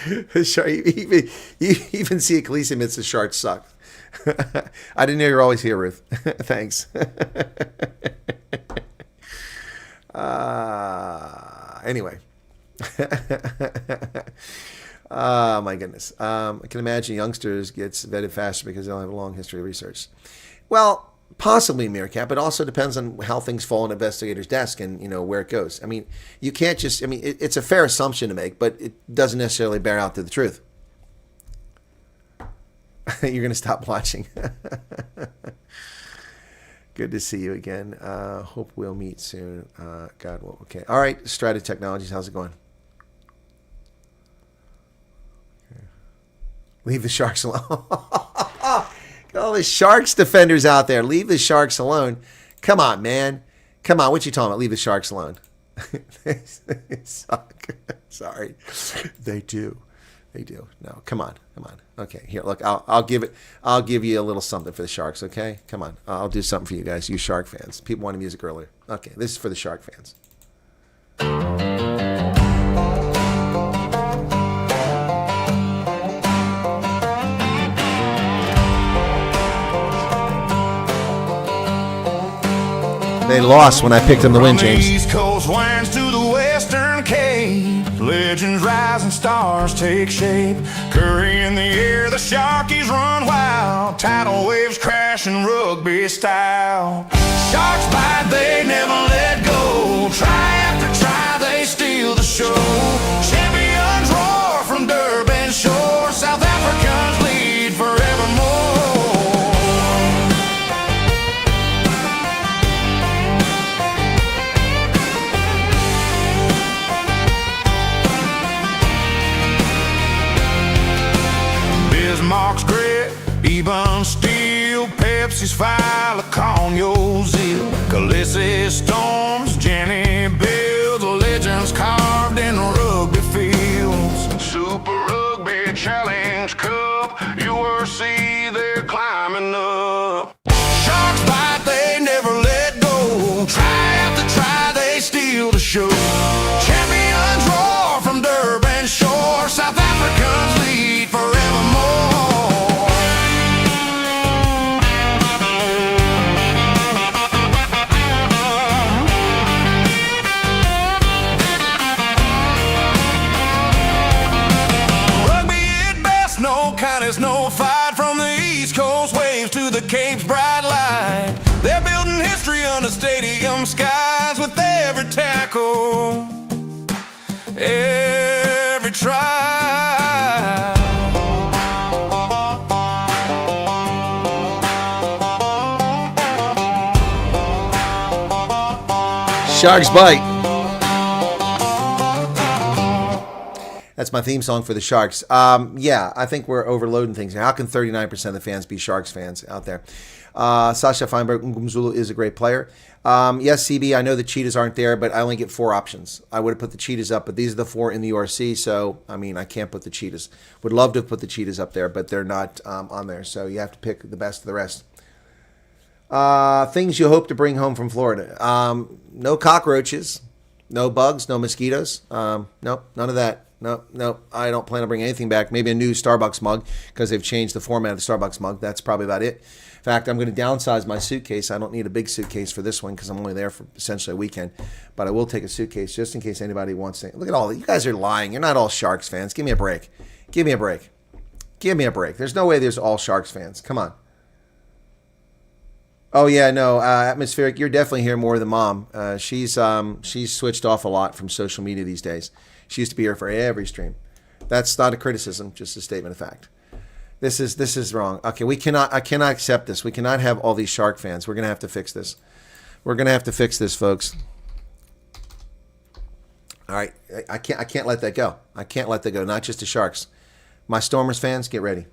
You even see a Khaleesi admits the Sharks suck. I didn't know you were always here, Ruth. Thanks. Anyway. Oh, my goodness. I can imagine youngsters gets vetted faster because they don't have a long history of research. Well, possibly, Meerkat, but also depends on how things fall on an investigator's desk and, where it goes. I mean, you can't just, it's a fair assumption to make, but it doesn't necessarily bear out to the truth. You're going to stop watching. Good to see you again. Hope we'll meet soon. God, well, okay. All right, Strata Technologies, how's it going? Leave the Sharks alone. Got all the Sharks defenders out there. Leave the Sharks alone. Come on, man. Come on, what you talking about? Leave the Sharks alone. They suck. Sorry. They do. They do. No, come on. Okay, here, look, I'll give you a little something for the Sharks, okay? Come on. I'll do something for you guys, you Shark fans. People wanted music earlier. Okay, this is for the Shark fans. They lost when I picked them to win, James. East Coast winds to the Western Cape. Legends rise and stars take shape. Curry in the air, the Sharkies run wild. Tidal waves crashing rugby style. Sharks bite, they never let go. Try after try, they steal the show. Champions roar from Durban shore. South Africans lead forevermore. Bismarck's grit, even steel, Pepsi's Phala, colonial zeal, Khaleesi's storms, Jenny builds, legends carved in rugby fields. Super Rugby Challenge Cup, URC, they're climbing up. Sharks bite, they never let go. Try after try, they steal the show. Champions roar from Durban shore. South Africans lead forevermore. There's no fight from the East Coast waves to the Cape's bright light. They're building history under stadium skies with every tackle, every try. Sharks bite. That's my theme song for the Sharks. Yeah, I think we're overloading things. How can 39% of the fans be Sharks fans out there? Sasha Feinberg Ngumzulu is a great player. Yes, CB, I know the Cheetahs aren't there, but I only get 4 options. I would have put the Cheetahs up, but these are the 4 in the URC, so, I can't put the Cheetahs. Would love to have put the Cheetahs up there, but they're not on there, so you have to pick the best of the rest. Things you hope to bring home from Florida. No cockroaches, no bugs, no mosquitoes. Nope, none of that. Nope. I don't plan on bringing anything back. Maybe a new Starbucks mug because they've changed the format of the Starbucks mug. That's probably about it. In fact, I'm going to downsize my suitcase. I don't need a big suitcase for this one because I'm only there for essentially a weekend. But I will take a suitcase just in case anybody wants to. Look at all that. You guys are lying. You're not all Sharks fans. Give me a break. Give me a break. There's no way there's all Sharks fans. Come on. Oh, yeah, no. Atmospheric, you're definitely here more than Mom. She's switched off a lot from social media these days. She used to be here for every stream. That's not a criticism, just a statement of fact. This is wrong. Okay, I cannot accept this. We cannot have all these Shark fans. We're going to have to fix this. We're going to have to fix this, folks. All right, I can't let that go. I can't let that go. Not just the Sharks. My Stormers fans, get ready.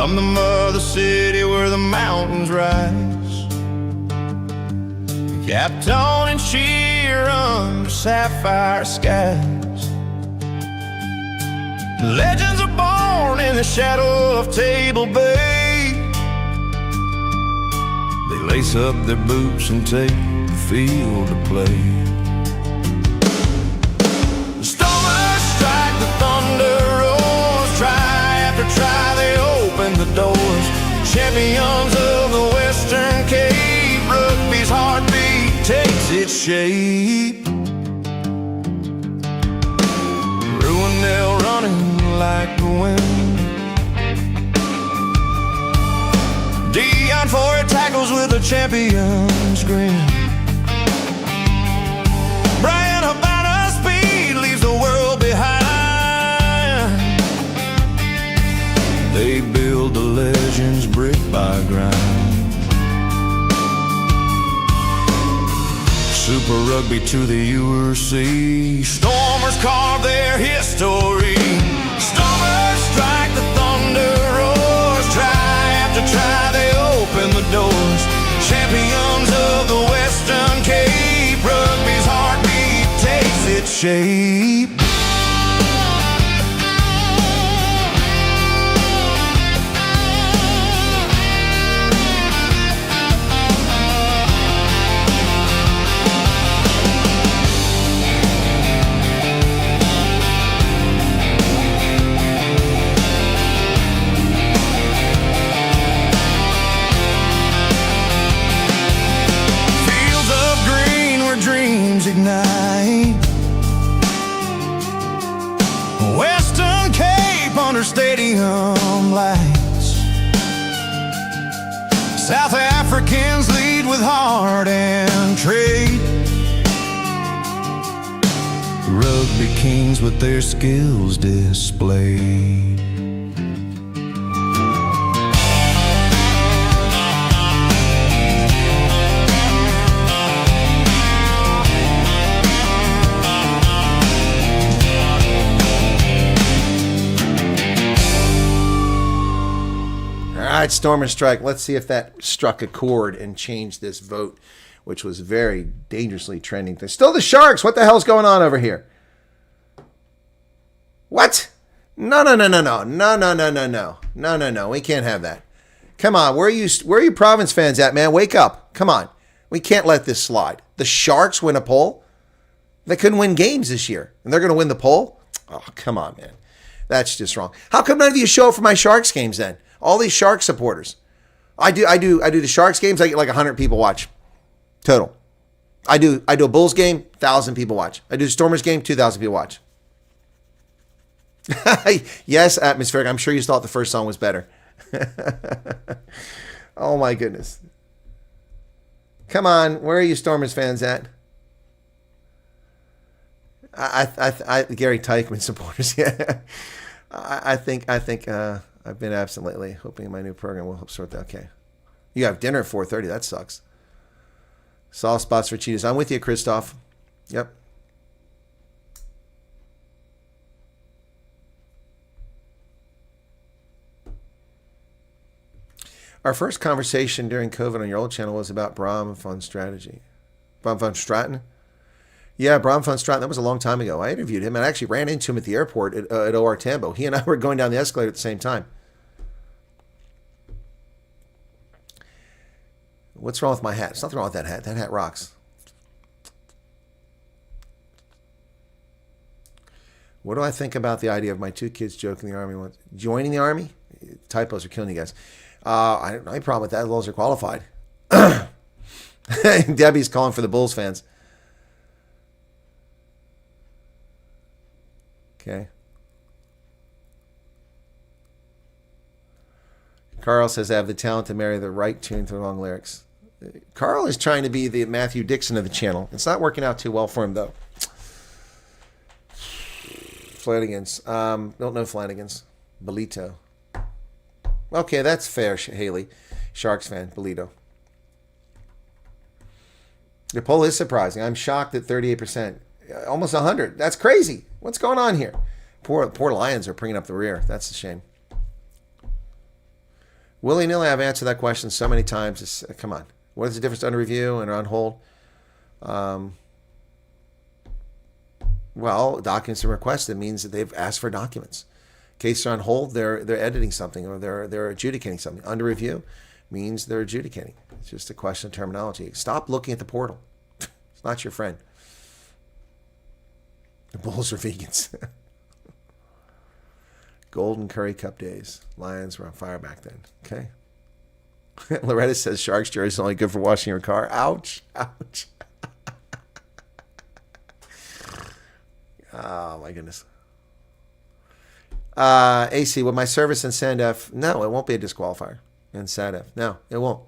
from the mother city where the mountains rise, capped on and sheer under sapphire skies. Legends are born in the shadow of Table Bay. They lace up their boots and take the field to play. The stormers strike, the thunder roars. Try after try, they open the doors. Champions of the Western Cape, rugby's heartbeat takes its shape. Ruinell running like the wind. Dion for it tackles with a champion's grin. Brian Havana speed leaves the world behind. They build the legends brick by grind. Super Rugby to the URC. Stormers carve their history. Stormers strike, the thunder roars. Try after try, they open the doors. Champions of the Western Cape, rugby's heartbeat takes its shape. Ignite. Western Cape under stadium lights. South Africans lead with heart and trade. Rugby kings with their skills displayed. All right, Storm Strike. Let's see if that struck a chord and changed this vote, which was very dangerously trending. Still the Sharks. What the hell's going on over here? What? No. We can't have that. Come on. Where are you Province fans at, man? Wake up. Come on. We can't let this slide. The Sharks win a poll? They couldn't win games this year, and they're going to win the poll? Oh, come on, man. That's just wrong. How come none of you show up for my Sharks games then? All these Sharks supporters. I do the Sharks games. I get like 100 people watch total. I do a Bulls game, 1,000 people watch. I do a Stormers game, 2,000 people watch. Yes, Atmospheric. I'm sure you thought the first song was better. Oh my goodness. Come on, where are you Stormers fans at? I Gary Teichman supporters. Yeah. I think I've been absent lately, hoping my new program will help sort that. Okay. You have dinner at 4:30. That sucks. Soft spots for Cheetahs. I'm with you, Christoph. Yep. Our first conversation during COVID on your old channel was about Bram van Strategy. Bram van Straten? Yeah, Bram van Straten. That was a long time ago. I interviewed him and I actually ran into him at the airport at OR Tambo. He and I were going down the escalator at the same time. What's wrong with my hat? There's nothing wrong with that hat. That hat rocks. What do I think about the idea of my two kids joining the Army? Joining the Army? Typos are killing you guys. I don't have any problem with that as long as they're qualified. Debbie's calling for the Bulls fans. Okay. Carl says, I have the talent to marry the right tune to the wrong lyrics. Carl is trying to be the Matthew Dixon of the channel. It's not working out too well for him, though. Flanagans. Don't know Flanagans. Belito. Okay, that's fair, Haley. Sharks fan, Belito. The poll is surprising. I'm shocked at 38%. Almost 100. That's crazy. What's going on here? Poor Lions are bringing up the rear. That's a shame. Willy-nilly, I've answered that question so many times. Come on. What is the difference under review and on hold? Well, documents are requested means that they've asked for documents. Cases are on hold, they're editing something or they're adjudicating something. Under review means they're adjudicating. It's just a question of terminology. Stop looking at the portal. It's not your friend. The Bulls are vegans. Golden Curry Cup days. Lions were on fire back then. Okay. Loretta says Sharks jersey is only good for washing your car. Ouch. Ouch. Oh, my goodness. AC, with my service in SANDF, no, it won't be a disqualifier in SANDF. No, it won't.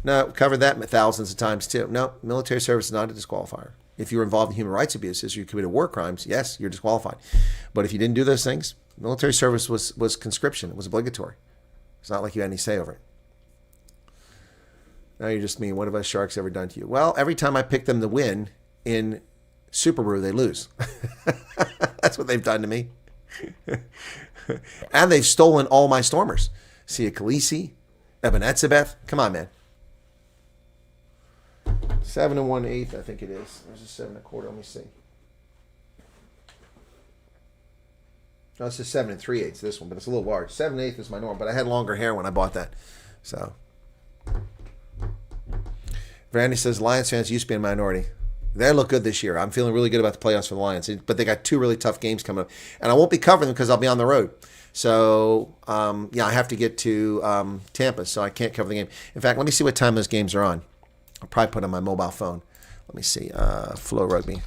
No, covered that thousands of times too. No, military service is not a disqualifier. If you're involved in human rights abuses, you committed war crimes, yes, you're disqualified. But if you didn't do those things, military service was conscription. It was obligatory. It's not like you had any say over it. Now you're just mean, what have us Sharks ever done to you? Well, every time I pick them to win in Super Brew, they lose. That's what they've done to me. And they've stolen all my Stormers. Sia Khaleesi, Eben Etzebeth. Come on, man. 7 1/8, I think it is. There's a 7 1/4. Let me see. No, it's a 7 3/8. This one, but it's a little large. 7 1/8 is my norm, but I had longer hair when I bought that. So, Randy says Lions fans used to be a minority. They look good this year. I'm feeling really good about the playoffs for the Lions, but they got 2 really tough games coming up, and I won't be covering them because I'll be on the road. So, I have to get to Tampa, so I can't cover the game. In fact, let me see what time those games are on. I'll probably put it on my mobile phone. Let me see. Flow Rugby.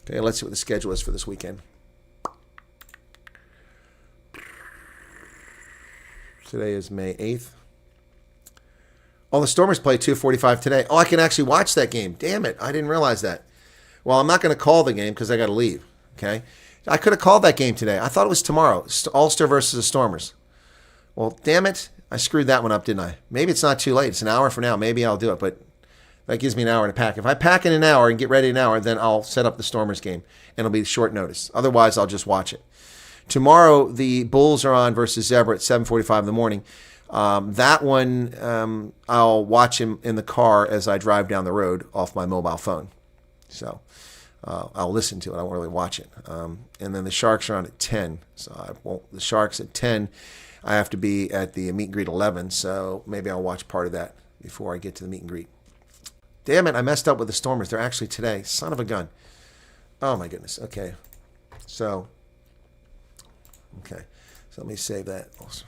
Okay, let's see what the schedule is for this weekend. Today is May 8th. Oh, the Stormers play 2:45 today. Oh, I can actually watch that game. Damn it. I didn't realize that. Well, I'm not going to call the game because I got to leave. Okay. I could have called that game today. I thought it was tomorrow. Ulster versus the Stormers. Well, damn it. I screwed that one up, didn't I? Maybe it's not too late. It's an hour from now. Maybe I'll do it, but that gives me an hour to pack. If I pack in an hour and get ready in an hour, then I'll set up the Stormers game, and it'll be short notice. Otherwise, I'll just watch it. Tomorrow, the Bulls are on versus Zebra at 7:45 in the morning. That one, I'll watch him in the car as I drive down the road off my mobile phone. So I'll listen to it. I won't really watch it. And then the Sharks are on at 10. So I won't. The Sharks at 10. I have to be at the meet and greet 11. So maybe I'll watch part of that before I get to the meet and greet. Damn it! I messed up with the Stormers. They're actually today. Son of a gun. Oh my goodness. Okay. So. Okay. So let me save that also.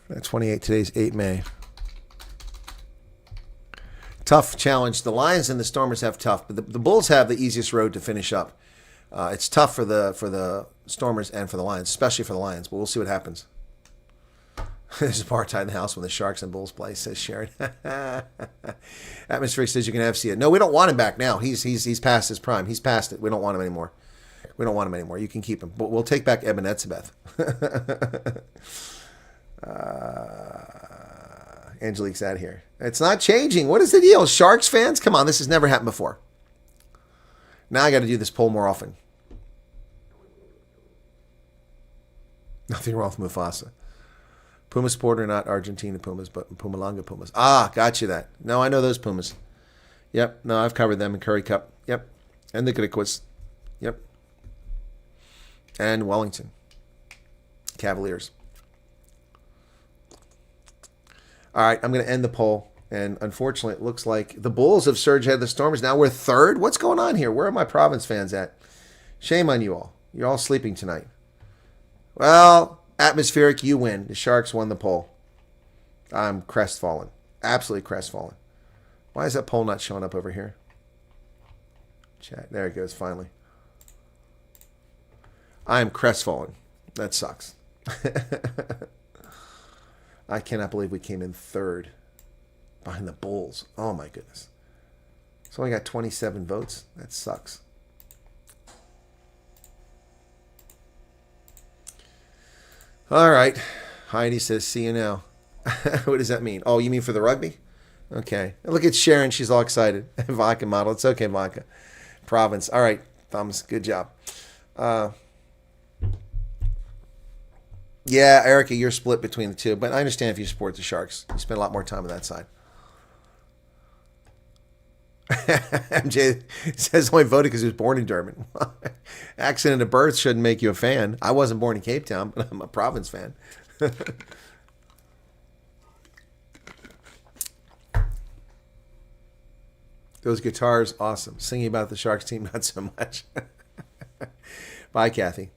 That's 28. Today's 8 May. Tough challenge. The Lions and the Stormers have tough, but the Bulls have the easiest road to finish up. It's tough for the Stormers and for the Lions, especially for the Lions, but we'll see what happens. There's a apartheid in the house when the Sharks and Bulls play, says Sharon. Atmosphere says you can have Sia. No, we don't want him back now. He's past his prime. He's past it. We don't want him anymore. We don't want him anymore. You can keep him. But we'll take back Eben Etzebeth. Angelique's out here. It's not changing. What is the deal? Sharks fans? Come on, this has never happened before. Now I got to do this poll more often. Nothing wrong with Mufasa. Puma supporter, not Argentina Pumas, but Pumalanga Pumas. Ah, got you that. No, I know those Pumas. Yep. No, I've covered them in Curry Cup. Yep. And the Griquas. Yep. And Wellington. Cavaliers. All right, I'm going to end the poll. And unfortunately, it looks like the Bulls have surged ahead of the Stormers. Now we're third. What's going on here? Where are my Province fans at? Shame on you all. You're all sleeping tonight. Well, atmospheric, you win. The Sharks won the poll. I'm crestfallen. Absolutely crestfallen. Why is that poll not showing up over here? Chat. There it goes, finally. I am crestfallen. That sucks. I cannot believe we came in third behind the Bulls. Oh, my goodness. So I got 27 votes. That sucks. All right. Heidi says, see you now. What does that mean? Oh, you mean for the rugby? Okay. Look at Sharon. She's all excited. Vodka model. It's okay, Vodka. Province. All right. thumbs. Good job. Yeah, Erica, you're split between the two, but I understand if you support the Sharks. You spend a lot more time on that side. MJ says only voted because he was born in Durban. Accident of birth shouldn't make you a fan. I wasn't born in Cape Town, but I'm a province fan. Those guitars, awesome. Singing about the Sharks team, not so much. Bye, Kathy.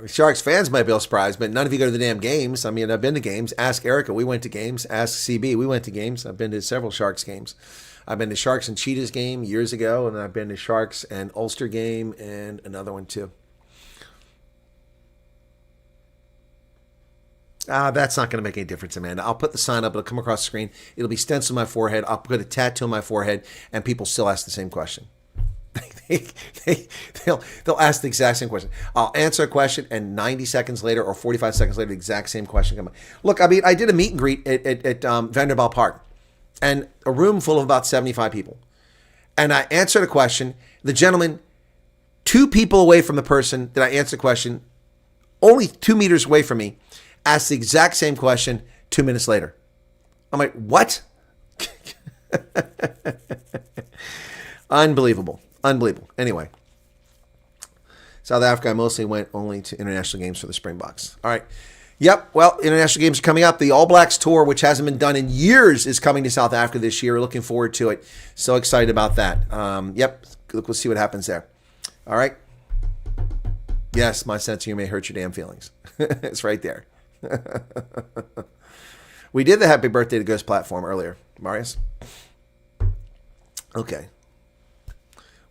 Sharks fans might be a little surprised, but none of you go to the damn games. I mean, I've been to games. Ask Erica. We went to games. Ask CB. We went to games. I've been to several Sharks games. I've been to Sharks and Cheetahs game years ago, and I've been to Sharks and Ulster game and another one too. That's not going to make any difference, Amanda. I'll put the sign up. It'll come across the screen. It'll be stenciled on my forehead. I'll put a tattoo on my forehead, and people still ask the same question. They'll ask the exact same question. I'll answer a question, and 90 seconds later or 45 seconds later, the exact same question comes. Look, I mean, I did a meet and greet at Vanderbilt Park, and a room full of about 75 people. And I answered a question. The gentleman, 2 people away from the person that I answered the question, only 2 meters away from me, asked the exact same question 2 minutes later. I'm like, what? Unbelievable. Unbelievable. Anyway, South Africa, I mostly went only to international games for the Springboks. All right. Yep. Well, international games are coming up. The All Blacks tour, which hasn't been done in years, is coming to South Africa this year. Looking forward to it. So excited about that. Yep. Look, we'll see what happens there. All right. Yes, my sense of humor may hurt your damn feelings. It's right there. We did the Happy Birthday to Ghost platform earlier, Marius. Okay.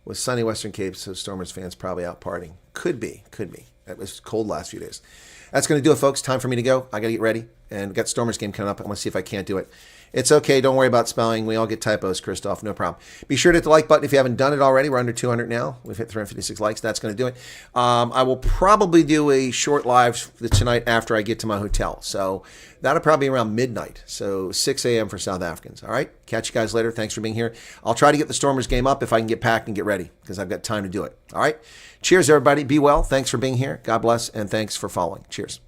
With sunny Western Cape, so Stormers fans probably out partying. Could be. It was cold last few days. That's going to do it, folks. Time for me to go. I got to get ready. And got Stormers game coming up. I'm going to see if I can't do it. It's okay. Don't worry about spelling. We all get typos, Christoph. No problem. Be sure to hit the like button if you haven't done it already. We're under 200 now. We've hit 356 likes. That's going to do it. I will probably do a short live tonight after I get to my hotel. So that'll probably be around midnight. So 6 a.m. for South Africans. All right. Catch you guys later. Thanks for being here. I'll try to get the Stormers game up if I can get packed and get ready because I've got time to do it. All right. Cheers, everybody. Be well. Thanks for being here. God bless. And thanks for following. Cheers.